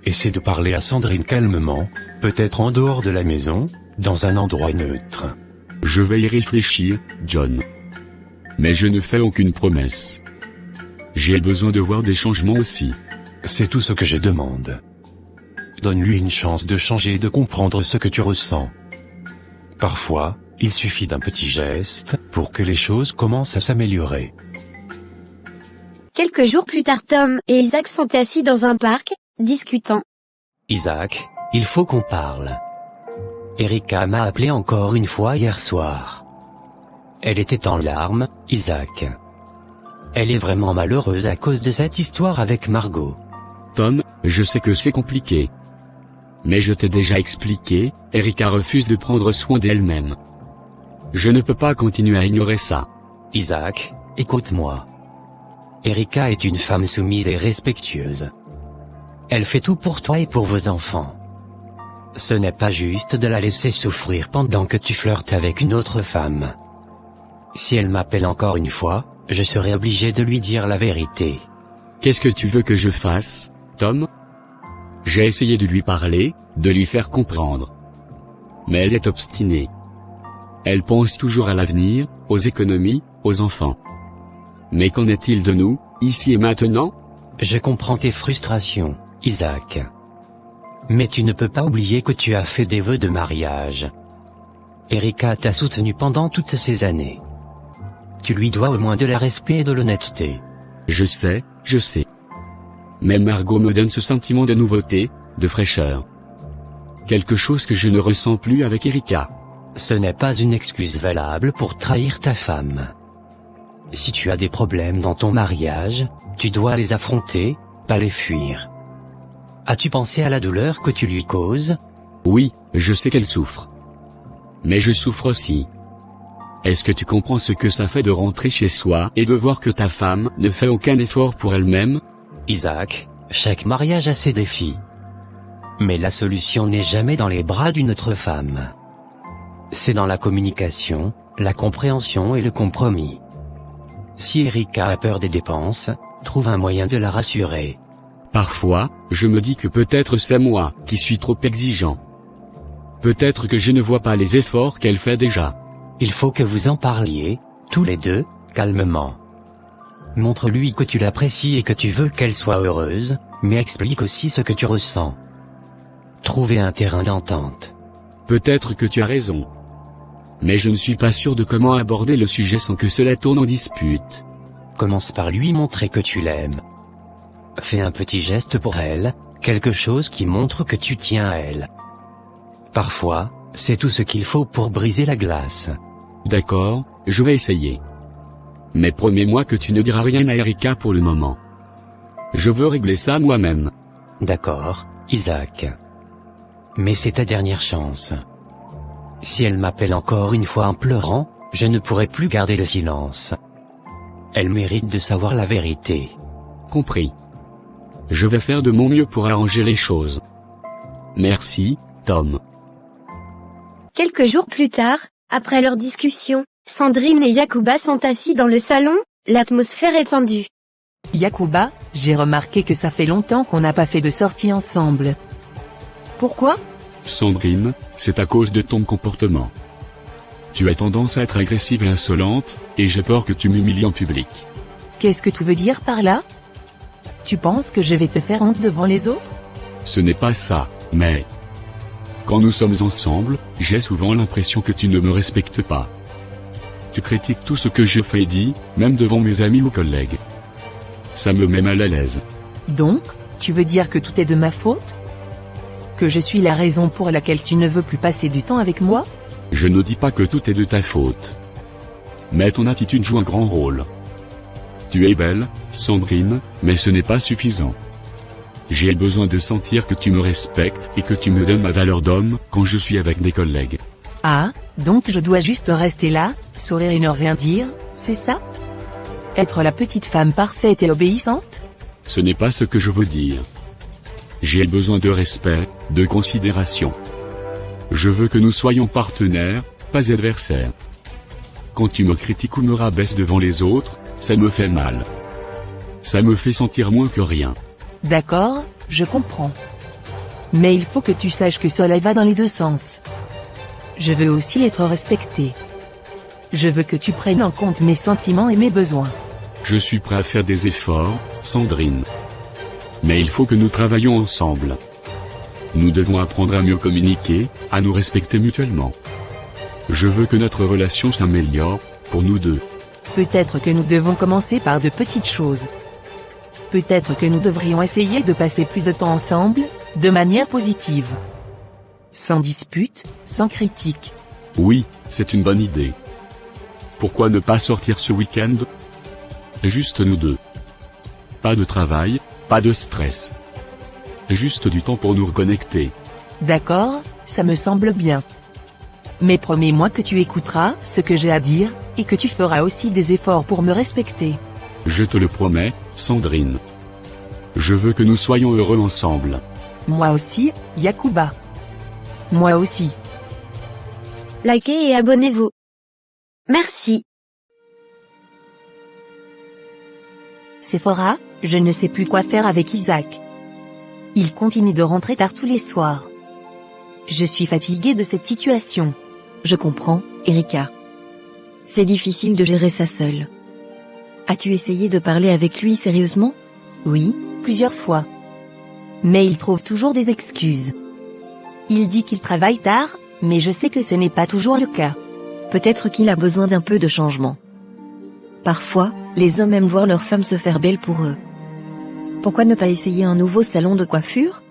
Essaie de parler à Sandrine calmement, peut-être en dehors de la maison, dans un endroit neutre. Je vais y réfléchir, John. Mais je ne fais aucune promesse. J'ai besoin de voir des changements aussi. C'est tout ce que je demande. Donne-lui une chance de changer et de comprendre ce que tu ressens. Parfois, il suffit d'un petit geste pour que les choses commencent à s'améliorer. Quelques jours plus tard, Tom et Isaac sont assis dans un parc, discutant. Isaac, il faut qu'on parle. Erika m'a appelé encore une fois hier soir. Elle était en larmes, Isaac. Elle est vraiment malheureuse à cause de cette histoire avec Margot. Tom, je sais que c'est compliqué. Mais je t'ai déjà expliqué, Erika refuse de prendre soin d'elle-même. Je ne peux pas continuer à ignorer ça. Isaac, écoute-moi. Erika est une femme soumise et respectueuse. Elle fait tout pour toi et pour vos enfants. Ce n'est pas juste de la laisser souffrir pendant que tu flirtes avec une autre femme. Si elle m'appelle encore une fois, je serai obligé de lui dire la vérité. Qu'est-ce que tu veux que je fasse, Tom? J'ai essayé de lui parler, de lui faire comprendre. Mais elle est obstinée. Elle pense toujours à l'avenir, aux économies, aux enfants. Mais qu'en est-il de nous, ici et maintenant? Je comprends tes frustrations, Isaac. Mais tu ne peux pas oublier que tu as fait des vœux de mariage. Erika t'a soutenu pendant toutes ces années. Tu lui dois au moins de la respect et de l'honnêteté. Je sais. Mais Margot me donne ce sentiment de nouveauté, de fraîcheur. Quelque chose que je ne ressens plus avec Erika. Ce n'est pas une excuse valable pour trahir ta femme. Si tu as des problèmes dans ton mariage, tu dois les affronter, pas les fuir. As-tu pensé à la douleur que tu lui causes? Oui, je sais qu'elle souffre. Mais je souffre aussi. Est-ce que tu comprends ce que ça fait de rentrer chez soi et de voir que ta femme ne fait aucun effort pour elle-même? Isaac, chaque mariage a ses défis. Mais la solution n'est jamais dans les bras d'une autre femme. C'est dans la communication, la compréhension et le compromis. Si Erika a peur des dépenses, trouve un moyen de la rassurer. Parfois, je me dis que peut-être c'est moi qui suis trop exigeant. Peut-être que je ne vois pas les efforts qu'elle fait déjà. Il faut que vous en parliez, tous les deux, calmement. Montre-lui que tu l'apprécies et que tu veux qu'elle soit heureuse, mais explique aussi ce que tu ressens. Trouvez un terrain d'entente. Peut-être que tu as raison. Mais je ne suis pas sûr de comment aborder le sujet sans que cela tourne en dispute. Commence par lui montrer que tu l'aimes. Fais un petit geste pour elle, quelque chose qui montre que tu tiens à elle. Parfois, c'est tout ce qu'il faut pour briser la glace. D'accord, je vais essayer. Mais promets-moi que tu ne diras rien à Erika pour le moment. Je veux régler ça moi-même. D'accord, Isaac. Mais c'est ta dernière chance. Si elle m'appelle encore une fois en pleurant, je ne pourrai plus garder le silence. Elle mérite de savoir la vérité. Compris. Je vais faire de mon mieux pour arranger les choses. Merci, Tom. Quelques jours plus tard, après leur discussion, Sandrine et Yacouba sont assis dans le salon, l'atmosphère est tendue. Yacouba, j'ai remarqué que ça fait longtemps qu'on n'a pas fait de sortie ensemble. Pourquoi? Sandrine, c'est à cause de ton comportement. Tu as tendance à être agressive et insolente, et j'ai peur que tu m'humilies en public. Qu'est-ce que tu veux dire par là? Tu penses que je vais te faire honte devant les autres? Ce n'est pas ça, mais... Quand nous sommes ensemble, j'ai souvent l'impression que tu ne me respectes pas. Tu critiques tout ce que je fais et dis, même devant mes amis ou collègues. Ça me met mal à l'aise. Donc, tu veux dire que tout est de ma faute? Que je suis la raison pour laquelle tu ne veux plus passer du temps avec moi? Je ne dis pas que tout est de ta faute. Mais ton attitude joue un grand rôle. Tu es belle, Sandrine, mais ce n'est pas suffisant. J'ai besoin de sentir que tu me respectes et que tu me donnes ma valeur d'homme quand je suis avec des collègues. Ah, donc je dois juste rester là, sourire et ne rien dire, c'est ça? Être la petite femme parfaite et obéissante? Ce n'est pas ce que je veux dire. J'ai besoin de respect, de considération. Je veux que nous soyons partenaires, pas adversaires. Quand tu me critiques ou me rabaisses devant les autres, ça me fait mal. Ça me fait sentir moins que rien. D'accord, je comprends. Mais il faut que tu saches que cela va dans les deux sens. Je veux aussi être respectée. Je veux que tu prennes en compte mes sentiments et mes besoins. Je suis prêt à faire des efforts, Sandrine. Mais il faut que nous travaillions ensemble. Nous devons apprendre à mieux communiquer, à nous respecter mutuellement. Je veux que notre relation s'améliore, pour nous deux. Peut-être que nous devons commencer par de petites choses. Peut-être que nous devrions essayer de passer plus de temps ensemble, de manière positive. Sans dispute, sans critique. Oui, c'est une bonne idée. Pourquoi ne pas sortir ce week-end? Juste nous deux. Pas de travail, pas de stress. Juste du temps pour nous reconnecter. D'accord, ça me semble bien. Mais promets-moi que tu écouteras ce que j'ai à dire, et que tu feras aussi des efforts pour me respecter. Je te le promets, Sandrine. Je veux que nous soyons heureux ensemble. Moi aussi, Yacouba. Moi aussi. Likez et abonnez-vous. Merci. Sephora, je ne sais plus quoi faire avec Isaac. Il continue de rentrer tard tous les soirs. Je suis fatiguée de cette situation. Je comprends, Erika. C'est difficile de gérer ça seule. As-tu essayé de parler avec lui sérieusement? Oui, plusieurs fois. Mais il trouve toujours des excuses. Il dit qu'il travaille tard, mais je sais que ce n'est pas toujours le cas. Peut-être qu'il a besoin d'un peu de changement. Parfois, les hommes aiment voir leur femme se faire belle pour eux. Pourquoi ne pas essayer un nouveau salon de coiffure?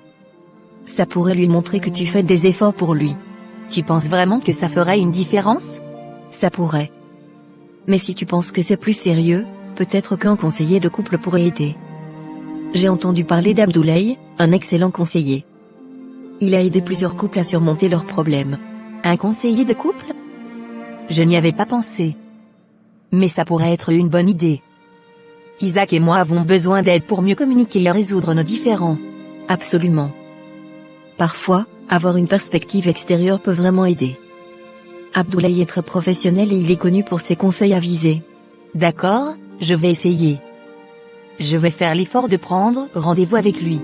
Ça pourrait lui montrer que tu fais des efforts pour lui. Tu penses vraiment que ça ferait une différence? Ça pourrait. Mais si tu penses que c'est plus sérieux, peut-être qu'un conseiller de couple pourrait aider. J'ai entendu parler d'Abdoulaye, un excellent conseiller. Il a aidé plusieurs couples à surmonter leurs problèmes. Un conseiller de couple? Je n'y avais pas pensé. Mais ça pourrait être une bonne idée. Isaac et moi avons besoin d'aide pour mieux communiquer et résoudre nos différends. Absolument. Parfois, avoir une perspective extérieure peut vraiment aider. Abdoulaye est très professionnel et il est connu pour ses conseils avisés. D'accord, je vais essayer. Je vais faire l'effort de prendre rendez-vous avec lui.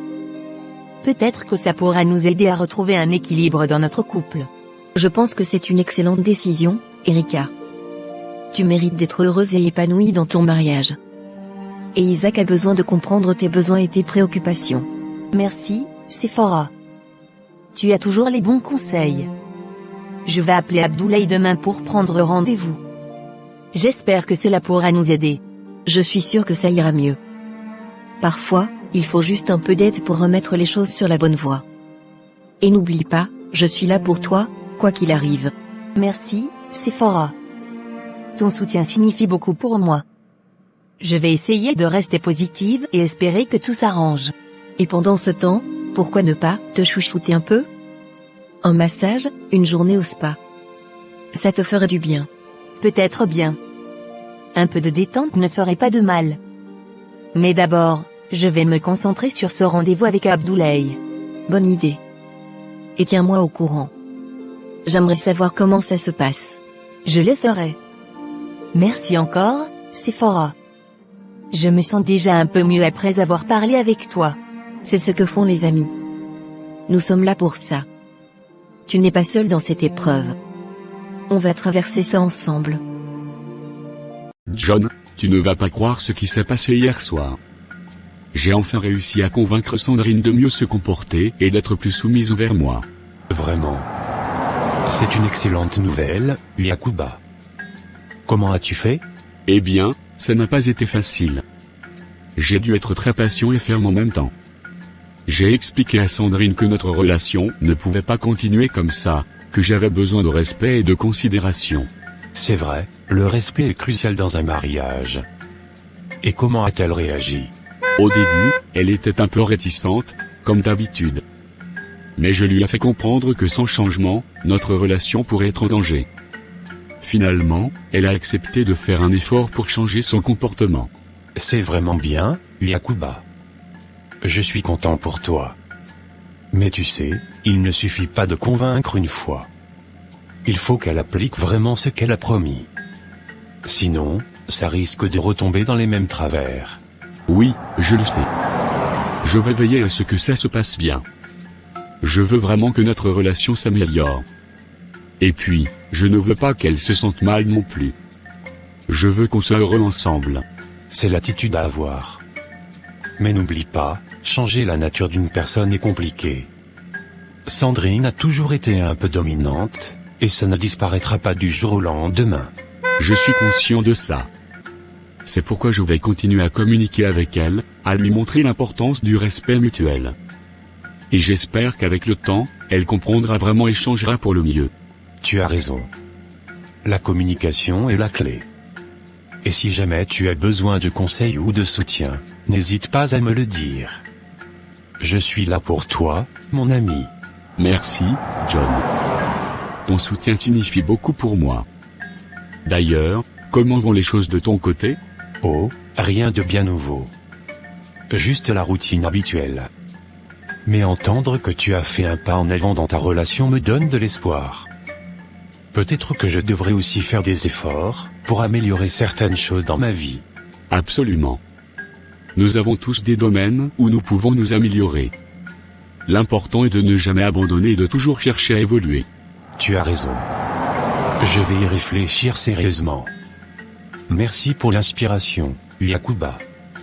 Peut-être que ça pourra nous aider à retrouver un équilibre dans notre couple. Je pense que c'est une excellente décision, Erika. Tu mérites d'être heureuse et épanouie dans ton mariage. Et Isaac a besoin de comprendre tes besoins et tes préoccupations. Merci, Sephora. Tu as toujours les bons conseils. Je vais appeler Abdoulaye demain pour prendre rendez-vous. J'espère que cela pourra nous aider. Je suis sûre que ça ira mieux. Parfois, il faut juste un peu d'aide pour remettre les choses sur la bonne voie. Et n'oublie pas, je suis là pour toi, quoi qu'il arrive. Merci, Sephora. Ton soutien signifie beaucoup pour moi. Je vais essayer de rester positive et espérer que tout s'arrange. Et pendant ce temps, pourquoi ne pas te chouchouter un peu? Un massage, une journée au spa. Ça te ferait du bien. Peut-être bien. Un peu de détente ne ferait pas de mal. Mais d'abord, je vais me concentrer sur ce rendez-vous avec Abdoulaye. Bonne idée. Et tiens-moi au courant. J'aimerais savoir comment ça se passe. Je le ferai. Merci encore, Sephora. Je me sens déjà un peu mieux après avoir parlé avec toi. C'est ce que font les amis. Nous sommes là pour ça. Tu n'es pas seul dans cette épreuve. On va traverser ça ensemble. John, tu ne vas pas croire ce qui s'est passé hier soir. J'ai enfin réussi à convaincre Sandrine de mieux se comporter et d'être plus soumise envers moi. Vraiment. C'est une excellente nouvelle, Yakuba. Comment as-tu fait? Eh bien, ça n'a pas été facile. J'ai dû être très patient et ferme en même temps. J'ai expliqué à Sandrine que notre relation ne pouvait pas continuer comme ça, que j'avais besoin de respect et de considération. C'est vrai, le respect est crucial dans un mariage. Et comment a-t-elle réagi? Au début, elle était un peu réticente, comme d'habitude. Mais je lui ai fait comprendre que sans changement, notre relation pourrait être en danger. Finalement, elle a accepté de faire un effort pour changer son comportement. C'est vraiment bien, Yakuba. Je suis content pour toi. Mais tu sais, il ne suffit pas de convaincre une fois. Il faut qu'elle applique vraiment ce qu'elle a promis. Sinon, ça risque de retomber dans les mêmes travers. Oui, je le sais. Je vais veiller à ce que ça se passe bien. Je veux vraiment que notre relation s'améliore. Et puis, je ne veux pas qu'elle se sente mal non plus. Je veux qu'on soit heureux ensemble. C'est l'attitude à avoir. Mais n'oublie pas, changer la nature d'une personne est compliqué. Sandrine a toujours été un peu dominante, et ça ne disparaîtra pas du jour au lendemain. Je suis conscient de ça. C'est pourquoi je vais continuer à communiquer avec elle, à lui montrer l'importance du respect mutuel. Et j'espère qu'avec le temps, elle comprendra vraiment et changera pour le mieux. Tu as raison. La communication est la clé. Et si jamais tu as besoin de conseils ou de soutien, n'hésite pas à me le dire. Je suis là pour toi, mon ami. Merci, John. Ton soutien signifie beaucoup pour moi. D'ailleurs, comment vont les choses de ton côté? Oh, rien de bien nouveau. Juste la routine habituelle. Mais entendre que tu as fait un pas en avant dans ta relation me donne de l'espoir. Peut-être que je devrais aussi faire des efforts, pour améliorer certaines choses dans ma vie. Absolument. Nous avons tous des domaines où nous pouvons nous améliorer. L'important est de ne jamais abandonner et de toujours chercher à évoluer. Tu as raison. Je vais y réfléchir sérieusement. Merci pour l'inspiration, Yakuba.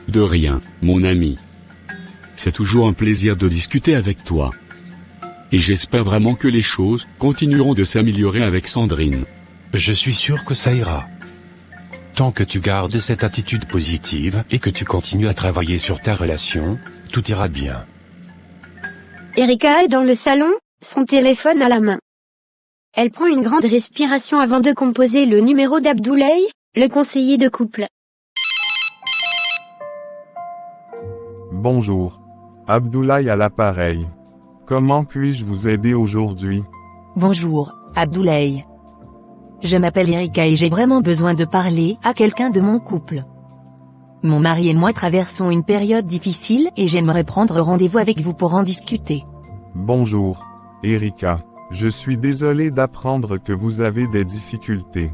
De rien, mon ami. C'est toujours un plaisir de discuter avec toi. Et j'espère vraiment que les choses continueront de s'améliorer avec Sandrine. Je suis sûr que ça ira. Tant que tu gardes cette attitude positive et que tu continues à travailler sur ta relation, tout ira bien. Erika est dans le salon, son téléphone à la main. Elle prend une grande respiration avant de composer le numéro d'Abdoulaye, le conseiller de couple. Bonjour. Abdoulaye à l'appareil. Comment puis-je vous aider aujourd'hui? Bonjour, Abdoulaye. Je m'appelle Erika et j'ai vraiment besoin de parler à quelqu'un de mon couple. Mon mari et moi traversons une période difficile et j'aimerais prendre rendez-vous avec vous pour en discuter. Bonjour, Erika. Je suis désolé d'apprendre que vous avez des difficultés.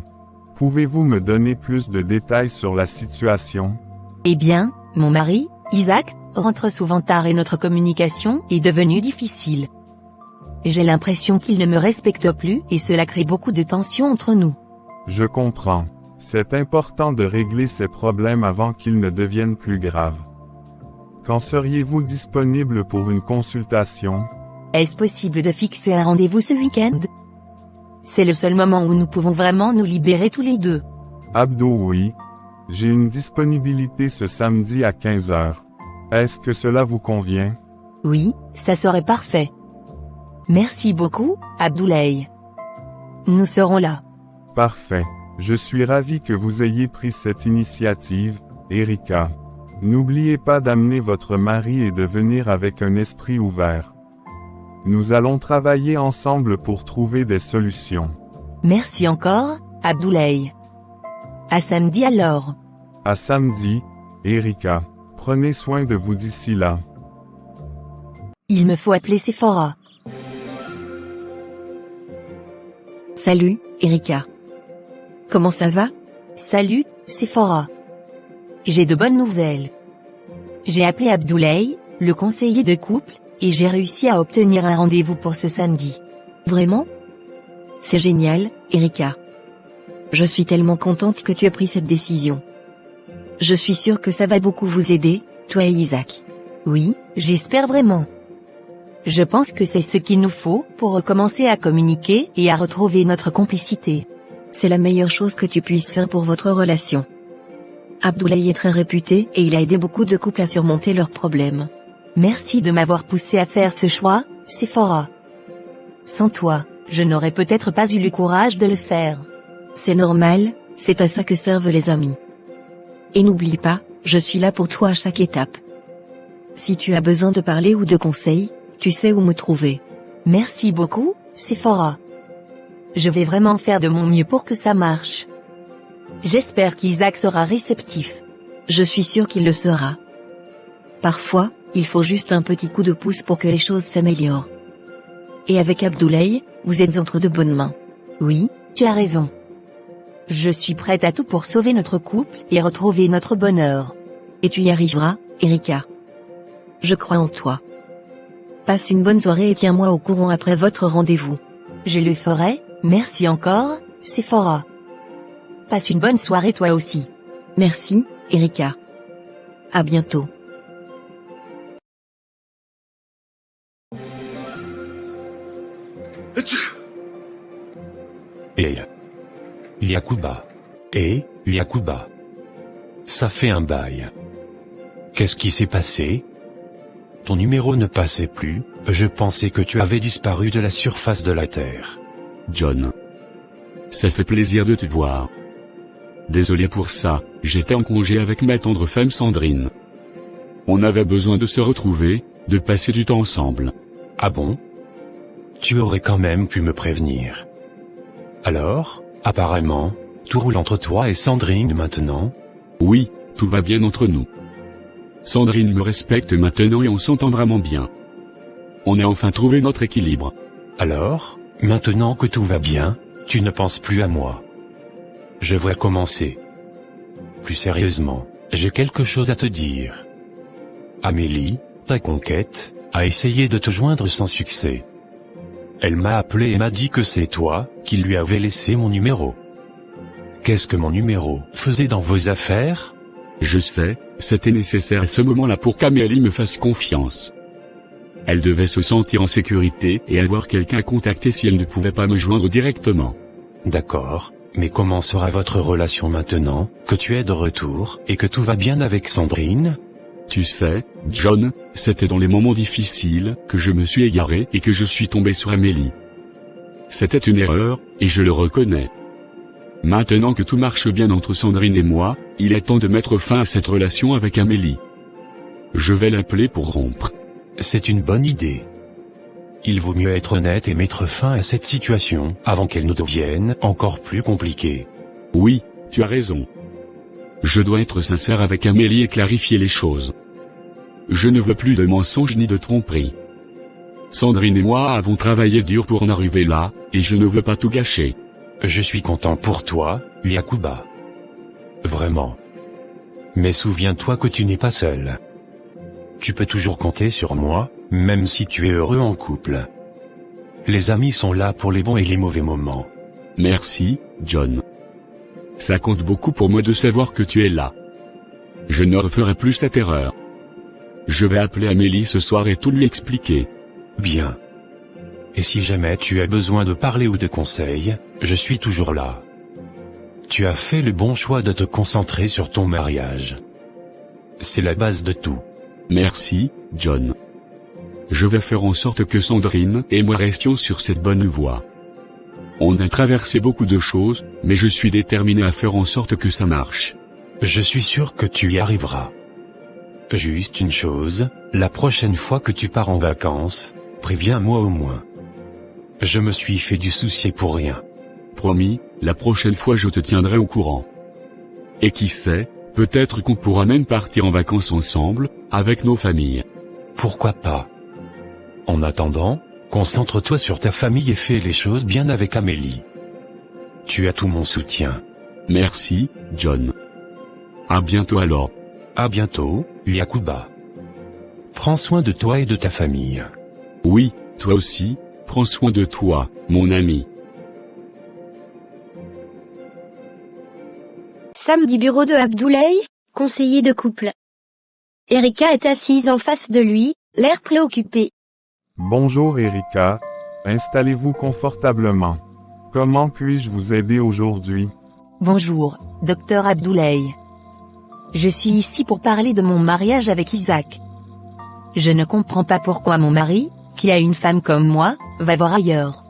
Pouvez-vous me donner plus de détails sur la situation? Eh bien, mon mari, Isaac, rentre souvent tard et notre communication est devenue difficile. J'ai l'impression qu'il ne me respecte plus et cela crée beaucoup de tensions entre nous. Je comprends. C'est important de régler ces problèmes avant qu'ils ne deviennent plus graves. Quand seriez-vous disponible pour une consultation? Est-ce possible de fixer un rendez-vous ce week-end? C'est le seul moment où nous pouvons vraiment nous libérer tous les deux. Abdo, oui. J'ai une disponibilité ce samedi à 15h. Est-ce que cela vous convient? Oui, ça serait parfait. Merci beaucoup, Abdoulaye. Nous serons là. Parfait. Je suis ravi que vous ayez pris cette initiative, Erika. N'oubliez pas d'amener votre mari et de venir avec un esprit ouvert. Nous allons travailler ensemble pour trouver des solutions. Merci encore, Abdoulaye. À samedi alors. À samedi, Erika. Prenez soin de vous d'ici là. Il me faut appeler Sephora. Salut, Erika. Comment ça va? Salut, Sephora. J'ai de bonnes nouvelles. J'ai appelé Abdoulaye, le conseiller de couple, et j'ai réussi à obtenir un rendez-vous pour ce samedi. Vraiment? C'est génial, Erika. Je suis tellement contente que tu aies pris cette décision. Je suis sûre que ça va beaucoup vous aider, toi et Isaac. Oui, j'espère vraiment. Je pense que c'est ce qu'il nous faut pour recommencer à communiquer et à retrouver notre complicité. C'est la meilleure chose que tu puisses faire pour votre relation. Abdoulaye est très réputé et il a aidé beaucoup de couples à surmonter leurs problèmes. Merci de m'avoir poussé à faire ce choix, Sephora. Sans toi, je n'aurais peut-être pas eu le courage de le faire. C'est normal, c'est à ça que servent les amis. Et n'oublie pas, je suis là pour toi à chaque étape. Si tu as besoin de parler ou de conseils, tu sais où me trouver. Merci beaucoup, Sephora. Je vais vraiment faire de mon mieux pour que ça marche. J'espère qu'Isaac sera réceptif. Je suis sûre qu'il le sera. Parfois, il faut juste un petit coup de pouce pour que les choses s'améliorent. Et avec Abdoulaye, vous êtes entre de bonnes mains. Oui, tu as raison. Je suis prête à tout pour sauver notre couple et retrouver notre bonheur. Et tu y arriveras, Erika. Je crois en toi. Passe une bonne soirée et tiens-moi au courant après votre rendez-vous. Je le ferai, merci encore, Sephora. Passe une bonne soirée toi aussi. Merci, Erika. À bientôt. Yakuba. Ça fait un bail. Qu'est-ce qui s'est passé? Ton numéro ne passait plus, je pensais que tu avais disparu de la surface de la Terre. John. Ça fait plaisir de te voir. Désolé pour ça, j'étais en congé avec ma tendre femme Sandrine. On avait besoin de se retrouver, de passer du temps ensemble. Ah bon? Tu aurais quand même pu me prévenir. Alors, apparemment, tout roule entre toi et Sandrine maintenant? Oui, tout va bien entre nous. Sandrine me respecte maintenant et on s'entend vraiment bien. On a enfin trouvé notre équilibre. Alors, maintenant que tout va bien, tu ne penses plus à moi. Je vois commencer. Plus sérieusement, j'ai quelque chose à te dire. Amélie, ta conquête, a essayé de te joindre sans succès. Elle m'a appelé et m'a dit que c'est toi qui lui avais laissé mon numéro. Qu'est-ce que mon numéro faisait dans vos affaires? Je sais, c'était nécessaire à ce moment-là pour qu'Amélie me fasse confiance. Elle devait se sentir en sécurité et avoir quelqu'un à contacter si elle ne pouvait pas me joindre directement. D'accord, mais comment sera votre relation maintenant, que tu es de retour, et que tout va bien avec Sandrine? Tu sais, John, c'était dans les moments difficiles que je me suis égaré et que je suis tombé sur Amélie. C'était une erreur, et je le reconnais. Maintenant que tout marche bien entre Sandrine et moi, il est temps de mettre fin à cette relation avec Amélie. Je vais l'appeler pour rompre. C'est une bonne idée. Il vaut mieux être honnête et mettre fin à cette situation avant qu'elle ne devienne encore plus compliquée. Oui, tu as raison. Je dois être sincère avec Amélie et clarifier les choses. Je ne veux plus de mensonges ni de tromperies. Sandrine et moi avons travaillé dur pour en arriver là, et je ne veux pas tout gâcher. Je suis content pour toi, Yakuba. Vraiment. Mais souviens-toi que tu n'es pas seul. Tu peux toujours compter sur moi, même si tu es heureux en couple. Les amis sont là pour les bons et les mauvais moments. Merci, John. Ça compte beaucoup pour moi de savoir que tu es là. Je ne referai plus cette erreur. Je vais appeler Amélie ce soir et tout lui expliquer. Bien. Et si jamais tu as besoin de parler ou de conseils, je suis toujours là. Tu as fait le bon choix de te concentrer sur ton mariage. C'est la base de tout. Merci, John. Je vais faire en sorte que Sandrine et moi restions sur cette bonne voie. On a traversé beaucoup de choses, mais je suis déterminé à faire en sorte que ça marche. Je suis sûr que tu y arriveras. Juste une chose, la prochaine fois que tu pars en vacances, préviens-moi au moins. Je me suis fait du souci pour rien. Promis, la prochaine fois je te tiendrai au courant. Et qui sait, peut-être qu'on pourra même partir en vacances ensemble, avec nos familles. Pourquoi pas? En attendant, concentre-toi sur ta famille et fais les choses bien avec Amélie. Tu as tout mon soutien. Merci, John. À bientôt alors. À bientôt, Yakuba. Prends soin de toi et de ta famille. Oui, toi aussi, prends soin de toi, mon ami. Samedi bureau de Abdoulaye, conseiller de couple. Erika est assise en face de lui, l'air préoccupé. Bonjour Erika, installez-vous confortablement. Comment puis-je vous aider aujourd'hui? Bonjour, docteur Abdoulaye. Je suis ici pour parler de mon mariage avec Isaac. Je ne comprends pas pourquoi mon mari, qui a une femme comme moi, va voir ailleurs.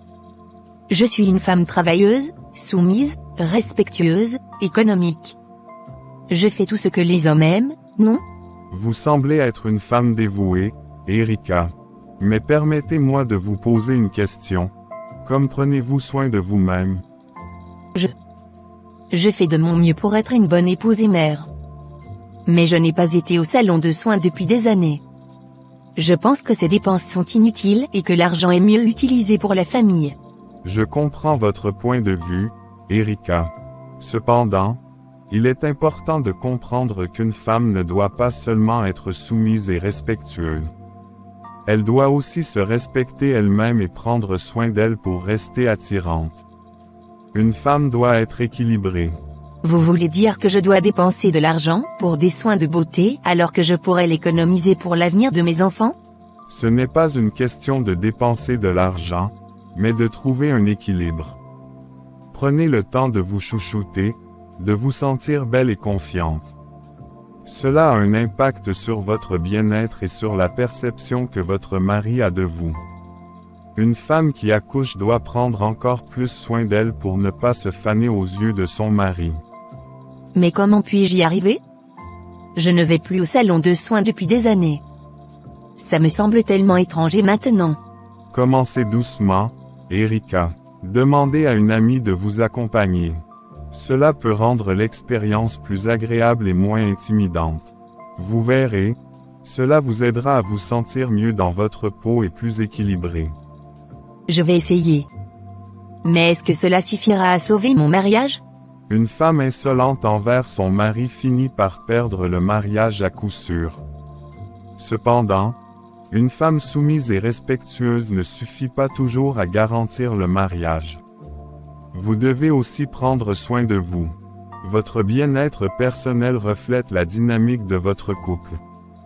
Je suis une femme travailleuse, soumise, respectueuse, économique. Je fais tout ce que les hommes aiment, non? Vous semblez être une femme dévouée, Erika. Mais permettez-moi de vous poser une question. Comme prenez-vous soin de vous-même? Je fais de mon mieux pour être une bonne épouse et mère. Mais je n'ai pas été au salon de soins depuis des années. Je pense que ces dépenses sont inutiles et que l'argent est mieux utilisé pour la famille. Je comprends votre point de vue, Erika. Cependant, il est important de comprendre qu'une femme ne doit pas seulement être soumise et respectueuse. Elle doit aussi se respecter elle-même et prendre soin d'elle pour rester attirante. Une femme doit être équilibrée. Vous voulez dire que je dois dépenser de l'argent pour des soins de beauté alors que je pourrais l'économiser pour l'avenir de mes enfants? Ce n'est pas une question de dépenser de l'argent, mais de trouver un équilibre. Prenez le temps de vous chouchouter, de vous sentir belle et confiante. Cela a un impact sur votre bien-être et sur la perception que votre mari a de vous. Une femme qui accouche doit prendre encore plus soin d'elle pour ne pas se faner aux yeux de son mari. Mais comment puis-je y arriver? Je ne vais plus au salon de soins depuis des années. Ça me semble tellement étranger maintenant. Commencez doucement, Erika. Demandez à une amie de vous accompagner. Cela peut rendre l'expérience plus agréable et moins intimidante. Vous verrez, cela vous aidera à vous sentir mieux dans votre peau et plus équilibré. Je vais essayer. Mais est-ce que cela suffira à sauver mon mariage? Une femme insolente envers son mari finit par perdre le mariage à coup sûr. Cependant, une femme soumise et respectueuse ne suffit pas toujours à garantir le mariage. Vous devez aussi prendre soin de vous. Votre bien-être personnel reflète la dynamique de votre couple.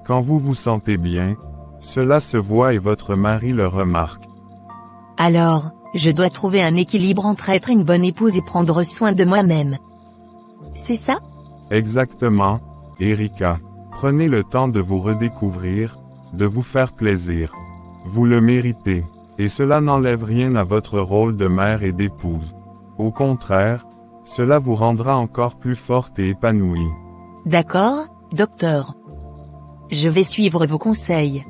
Quand vous vous sentez bien, cela se voit et votre mari le remarque. Alors, je dois trouver un équilibre entre être une bonne épouse et prendre soin de moi-même. C'est ça? Exactement, Erika. Prenez le temps de vous redécouvrir, de vous faire plaisir. Vous le méritez, et cela n'enlève rien à votre rôle de mère et d'épouse. Au contraire, cela vous rendra encore plus forte et épanouie. D'accord, docteur. Je vais suivre vos conseils.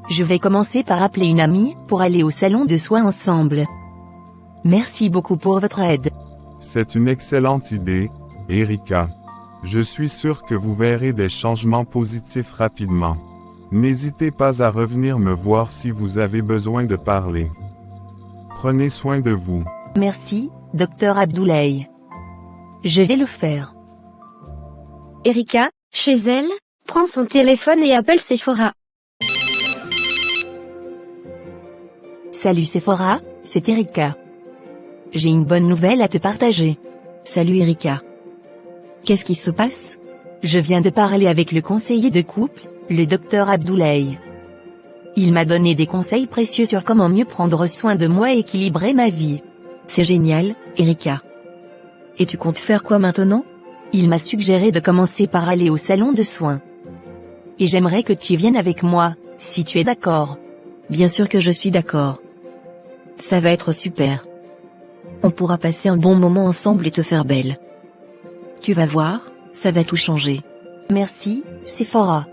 Je vais commencer par appeler une amie pour aller au salon de soins ensemble. Merci beaucoup pour votre aide. C'est une excellente idée, Erika. Je suis sûr que vous verrez des changements positifs rapidement. N'hésitez pas à revenir me voir si vous avez besoin de parler. Prenez soin de vous. Merci, docteur Abdoulaye. Je vais le faire. Erika, chez elle, prend son téléphone et appelle Sephora. Salut Sephora, c'est Erika. J'ai une bonne nouvelle à te partager. Salut Erika. Qu'est-ce qui se passe? Je viens de parler avec le conseiller de couple, le docteur Abdoulaye. Il m'a donné des conseils précieux sur comment mieux prendre soin de moi et équilibrer ma vie. C'est génial, Erika. Et tu comptes faire quoi maintenant? Il m'a suggéré de commencer par aller au salon de soins. Et j'aimerais que tu viennes avec moi, si tu es d'accord. Bien sûr que je suis d'accord. Ça va être super. On pourra passer un bon moment ensemble et te faire belle. Tu vas voir, ça va tout changer. Merci, Sephora.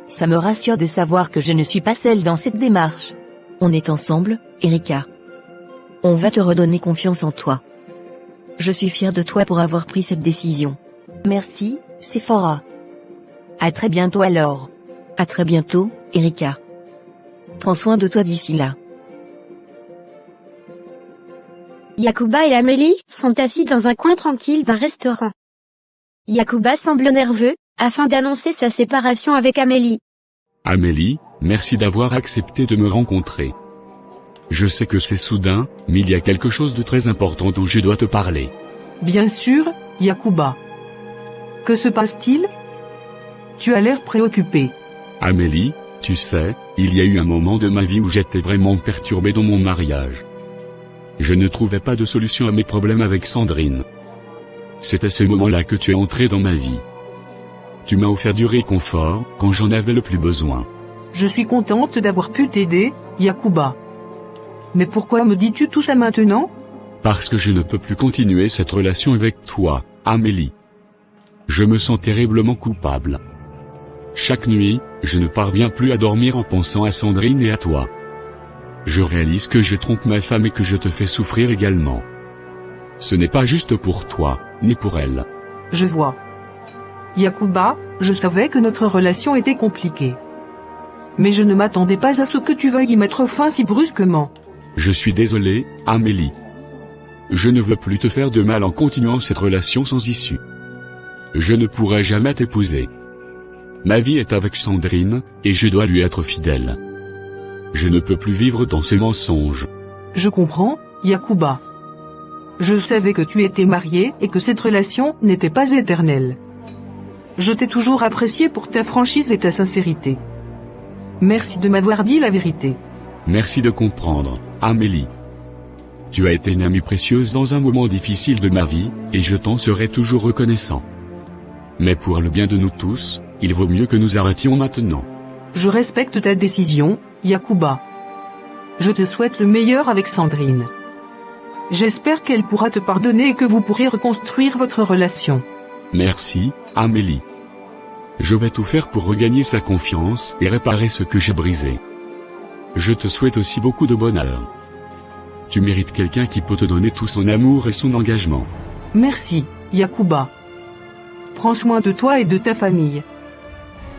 Ça me rassure de savoir que je ne suis pas seule dans cette démarche. On est ensemble, Erika. On va te redonner confiance en toi. Je suis fière de toi pour avoir pris cette décision. Merci, Sephora. À très bientôt alors. À très bientôt, Erika. Prends soin de toi d'ici là. Yacouba et Amélie sont assis dans un coin tranquille d'un restaurant. Yacouba semble nerveux, afin d'annoncer sa séparation avec Amélie. Amélie, merci d'avoir accepté de me rencontrer. Je sais que c'est soudain, mais il y a quelque chose de très important dont je dois te parler. Bien sûr, Yacouba. Que se passe-t-il? Tu as l'air préoccupé. Amélie, tu sais, il y a eu un moment de ma vie où j'étais vraiment perturbé dans mon mariage. Je ne trouvais pas de solution à mes problèmes avec Sandrine. C'est à ce moment-là que tu es entré dans ma vie. Tu m'as offert du réconfort, quand j'en avais le plus besoin. Je suis contente d'avoir pu t'aider, Yacouba. Mais pourquoi me dis-tu tout ça maintenant? Parce que je ne peux plus continuer cette relation avec toi, Amélie. Je me sens terriblement coupable. Chaque nuit, je ne parviens plus à dormir en pensant à Sandrine et à toi. Je réalise que je trompe ma femme et que je te fais souffrir également. Ce n'est pas juste pour toi, ni pour elle. Je vois. Yacouba, je savais que notre relation était compliquée. Mais je ne m'attendais pas à ce que tu veuilles y mettre fin si brusquement. Je suis désolé, Amélie. Je ne veux plus te faire de mal en continuant cette relation sans issue. Je ne pourrai jamais t'épouser. Ma vie est avec Sandrine, et je dois lui être fidèle. Je ne peux plus vivre dans ce mensonge. Je comprends, Yacouba. Je savais que tu étais marié et que cette relation n'était pas éternelle. Je t'ai toujours apprécié pour ta franchise et ta sincérité. Merci de m'avoir dit la vérité. Merci de comprendre, Amélie. Tu as été une amie précieuse dans un moment difficile de ma vie, et je t'en serai toujours reconnaissant. Mais pour le bien de nous tous, il vaut mieux que nous arrêtions maintenant. Je respecte ta décision, Yacouba. Je te souhaite le meilleur avec Sandrine. J'espère qu'elle pourra te pardonner et que vous pourrez reconstruire votre relation. Merci, Amélie. Je vais tout faire pour regagner sa confiance et réparer ce que j'ai brisé. Je te souhaite aussi beaucoup de bonheur. Tu mérites quelqu'un qui peut te donner tout son amour et son engagement. Merci, Yacouba. Prends soin de toi et de ta famille.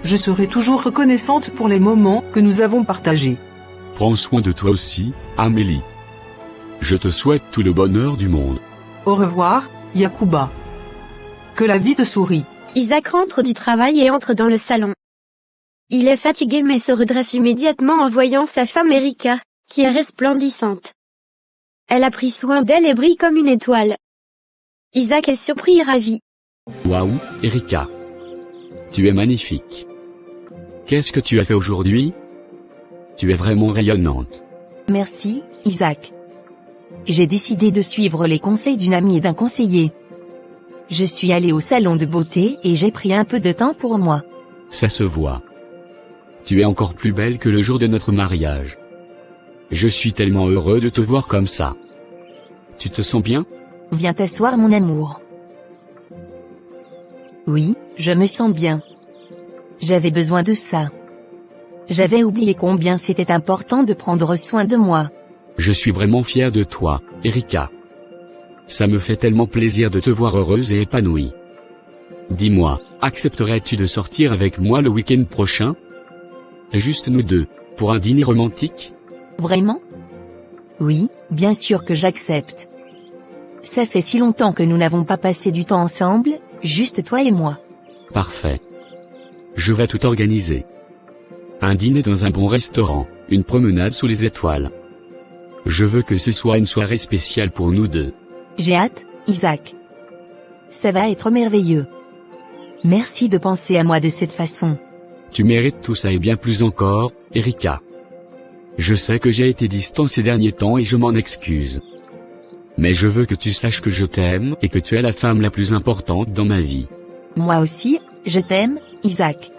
Je serai toujours reconnaissante pour les moments que nous avons partagés. Prends soin de toi aussi, Amélie. Je te souhaite tout le bonheur du monde. Au revoir, Yacouba. Que la vie te sourie. Isaac rentre du travail et entre dans le salon. Il est fatigué mais se redresse immédiatement en voyant sa femme Erika, qui est resplendissante. Elle a pris soin d'elle et brille comme une étoile. Isaac est surpris et ravi. Waouh, Erika. Tu es magnifique. Qu'est-ce que tu as fait aujourd'hui? Tu es vraiment rayonnante. Merci, Isaac. J'ai décidé de suivre les conseils d'une amie et d'un conseiller. Je suis allée au salon de beauté et j'ai pris un peu de temps pour moi. Ça se voit. Tu es encore plus belle que le jour de notre mariage. Je suis tellement heureux de te voir comme ça. Tu te sens bien? Viens t'asseoir mon amour. Oui, je me sens bien. J'avais besoin de ça. J'avais oublié combien c'était important de prendre soin de moi. Je suis vraiment fier de toi, Erika. Ça me fait tellement plaisir de te voir heureuse et épanouie. Dis-moi, accepterais-tu de sortir avec moi le week-end prochain? Juste nous deux, pour un dîner romantique? Vraiment? Oui, bien sûr que j'accepte. Ça fait si longtemps que nous n'avons pas passé du temps ensemble, juste toi et moi. Parfait. Je vais tout organiser. Un dîner dans un bon restaurant, une promenade sous les étoiles. Je veux que ce soit une soirée spéciale pour nous deux. J'ai hâte, Isaac. Ça va être merveilleux. Merci de penser à moi de cette façon. Tu mérites tout ça et bien plus encore, Erika. Je sais que j'ai été distant ces derniers temps et je m'en excuse. Mais je veux que tu saches que je t'aime et que tu es la femme la plus importante dans ma vie. Moi aussi, je t'aime, Isaac.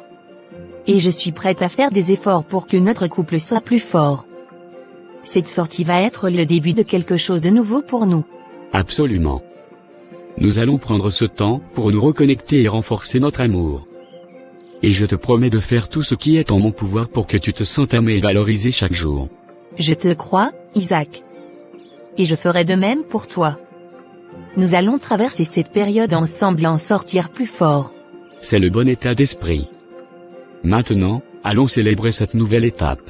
Et je suis prête à faire des efforts pour que notre couple soit plus fort. Cette sortie va être le début de quelque chose de nouveau pour nous. Absolument. Nous allons prendre ce temps pour nous reconnecter et renforcer notre amour. Et je te promets de faire tout ce qui est en mon pouvoir pour que tu te sentes aimé et valorisé chaque jour. Je te crois, Isaac. Et je ferai de même pour toi. Nous allons traverser cette période ensemble et en sortir plus forts. C'est le bon état d'esprit. Maintenant, allons célébrer cette nouvelle étape.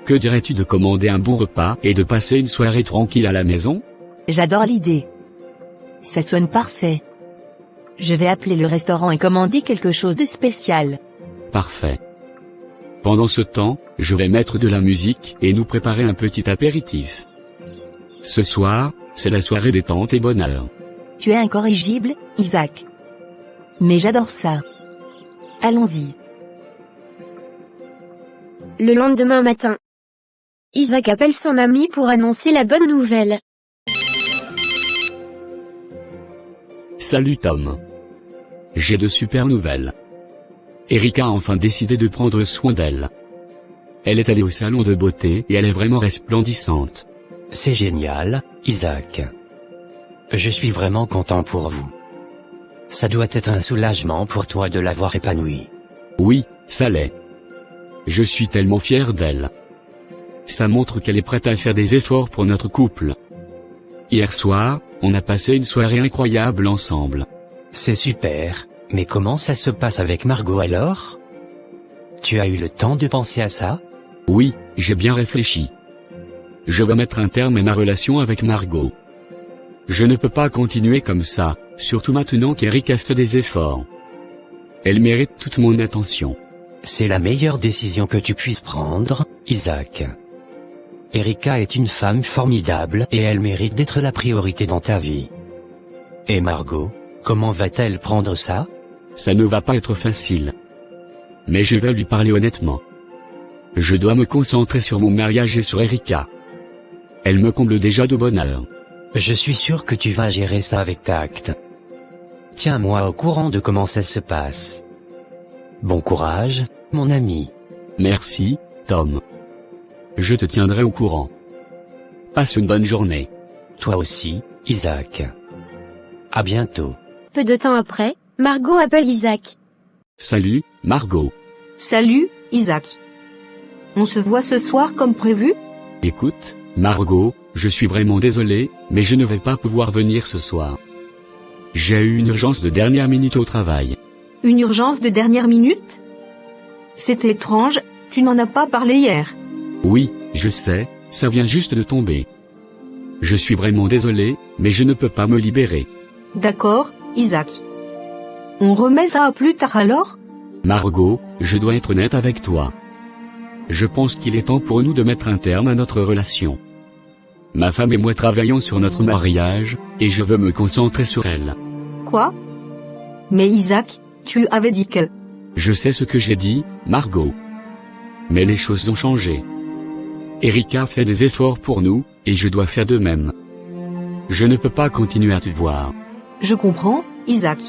Que dirais-tu de commander un bon repas et de passer une soirée tranquille à la maison? J'adore l'idée. Ça sonne parfait. Je vais appeler le restaurant et commander quelque chose de spécial. Parfait. Pendant ce temps, je vais mettre de la musique et nous préparer un petit apéritif. Ce soir, c'est la soirée détente et bonheur. Tu es incorrigible, Isaac. Mais j'adore ça. Allons-y. Le lendemain matin, Isaac appelle son ami pour annoncer la bonne nouvelle. Salut Tom. J'ai de super nouvelles. Erika a enfin décidé de prendre soin d'elle. Elle est allée au salon de beauté et elle est vraiment resplendissante. C'est génial, Isaac. Je suis vraiment content pour vous. Ça doit être un soulagement pour toi de l'avoir épanouie. Oui, ça l'est. Je suis tellement fier d'elle. Ça montre qu'elle est prête à faire des efforts pour notre couple. Hier soir, on a passé une soirée incroyable ensemble. C'est super, mais comment ça se passe avec Margot alors? Tu as eu le temps de penser à ça? Oui, j'ai bien réfléchi. Je vais mettre un terme à ma relation avec Margot. Je ne peux pas continuer comme ça, surtout maintenant qu'Eric a fait des efforts. Elle mérite toute mon attention. C'est la meilleure décision que tu puisses prendre, Isaac. Erika est une femme formidable et elle mérite d'être la priorité dans ta vie. Et Margot, comment va-t-elle prendre ça? Ça ne va pas être facile. Mais je vais lui parler honnêtement. Je dois me concentrer sur mon mariage et sur Erika. Elle me comble déjà de bonheur. Je suis sûr que tu vas gérer ça avec tact. Tiens-moi au courant de comment ça se passe. Bon courage, mon ami. Merci, Tom. Je te tiendrai au courant. Passe une bonne journée. Toi aussi, Isaac. À bientôt. Peu de temps après, Margot appelle Isaac. Salut, Margot. Salut, Isaac. On se voit ce soir comme prévu? Écoute, Margot, je suis vraiment désolé, mais je ne vais pas pouvoir venir ce soir. J'ai eu une urgence de dernière minute au travail. Une urgence de dernière minute? C'est étrange, tu n'en as pas parlé hier. Oui, je sais, ça vient juste de tomber. Je suis vraiment désolé, mais je ne peux pas me libérer. D'accord, Isaac. On remet ça à plus tard alors? Margot, je dois être honnête avec toi. Je pense qu'il est temps pour nous de mettre un terme à notre relation. Ma femme et moi travaillons sur notre mariage, et je veux me concentrer sur elle. Quoi? Mais Isaac, tu avais dit que... Je sais ce que j'ai dit, Margot. Mais les choses ont changé. Erika fait des efforts pour nous, et je dois faire de même. Je ne peux pas continuer à te voir. Je comprends, Isaac.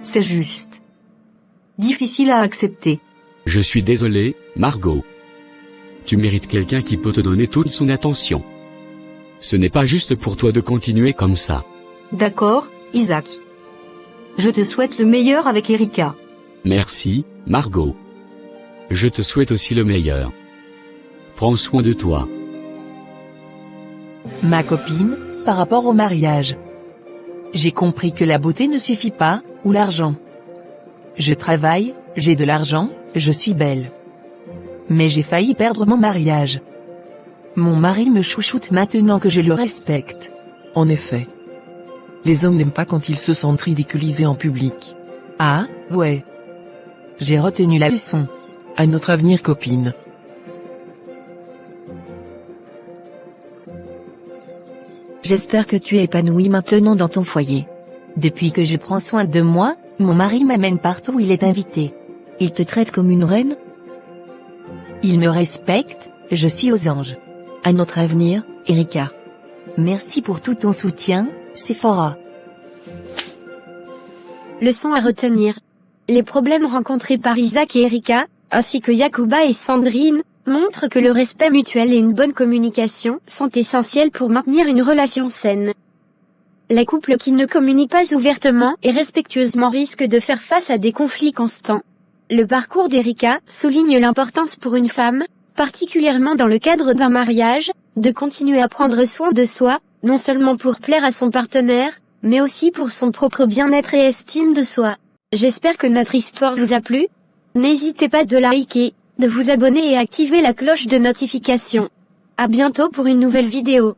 C'est juste. Difficile à accepter. Je suis désolé, Margot. Tu mérites quelqu'un qui peut te donner toute son attention. Ce n'est pas juste pour toi de continuer comme ça. D'accord, Isaac. Je te souhaite le meilleur avec Erika. Merci, Margot. Je te souhaite aussi le meilleur. Prends soin de toi. Ma copine, par rapport au mariage. J'ai compris que la beauté ne suffit pas, ou l'argent. Je travaille, j'ai de l'argent, je suis belle. Mais j'ai failli perdre mon mariage. Mon mari me chouchoute maintenant que je le respecte. En effet. Les hommes n'aiment pas quand ils se sentent ridiculisés en public. Ah, ouais. J'ai retenu la leçon. À notre avenir, copine. J'espère que tu es épanouie maintenant dans ton foyer. Depuis que je prends soin de moi, mon mari m'amène partout où il est invité. Il te traite comme une reine? Il me respecte, je suis aux anges. À notre avenir, Erika. Merci pour tout ton soutien, Sephora. Leçon à retenir. Les problèmes rencontrés par Isaac et Erika, ainsi que Yacouba et Sandrine, montrent que le respect mutuel et une bonne communication sont essentiels pour maintenir une relation saine. Les couples qui ne communiquent pas ouvertement et respectueusement risquent de faire face à des conflits constants. Le parcours d'Erika souligne l'importance pour une femme, particulièrement dans le cadre d'un mariage, de continuer à prendre soin de soi, non seulement pour plaire à son partenaire, mais aussi pour son propre bien-être et estime de soi. J'espère que notre histoire vous a plu. N'hésitez pas de liker, de vous abonner et activer la cloche de notification. À bientôt pour une nouvelle vidéo.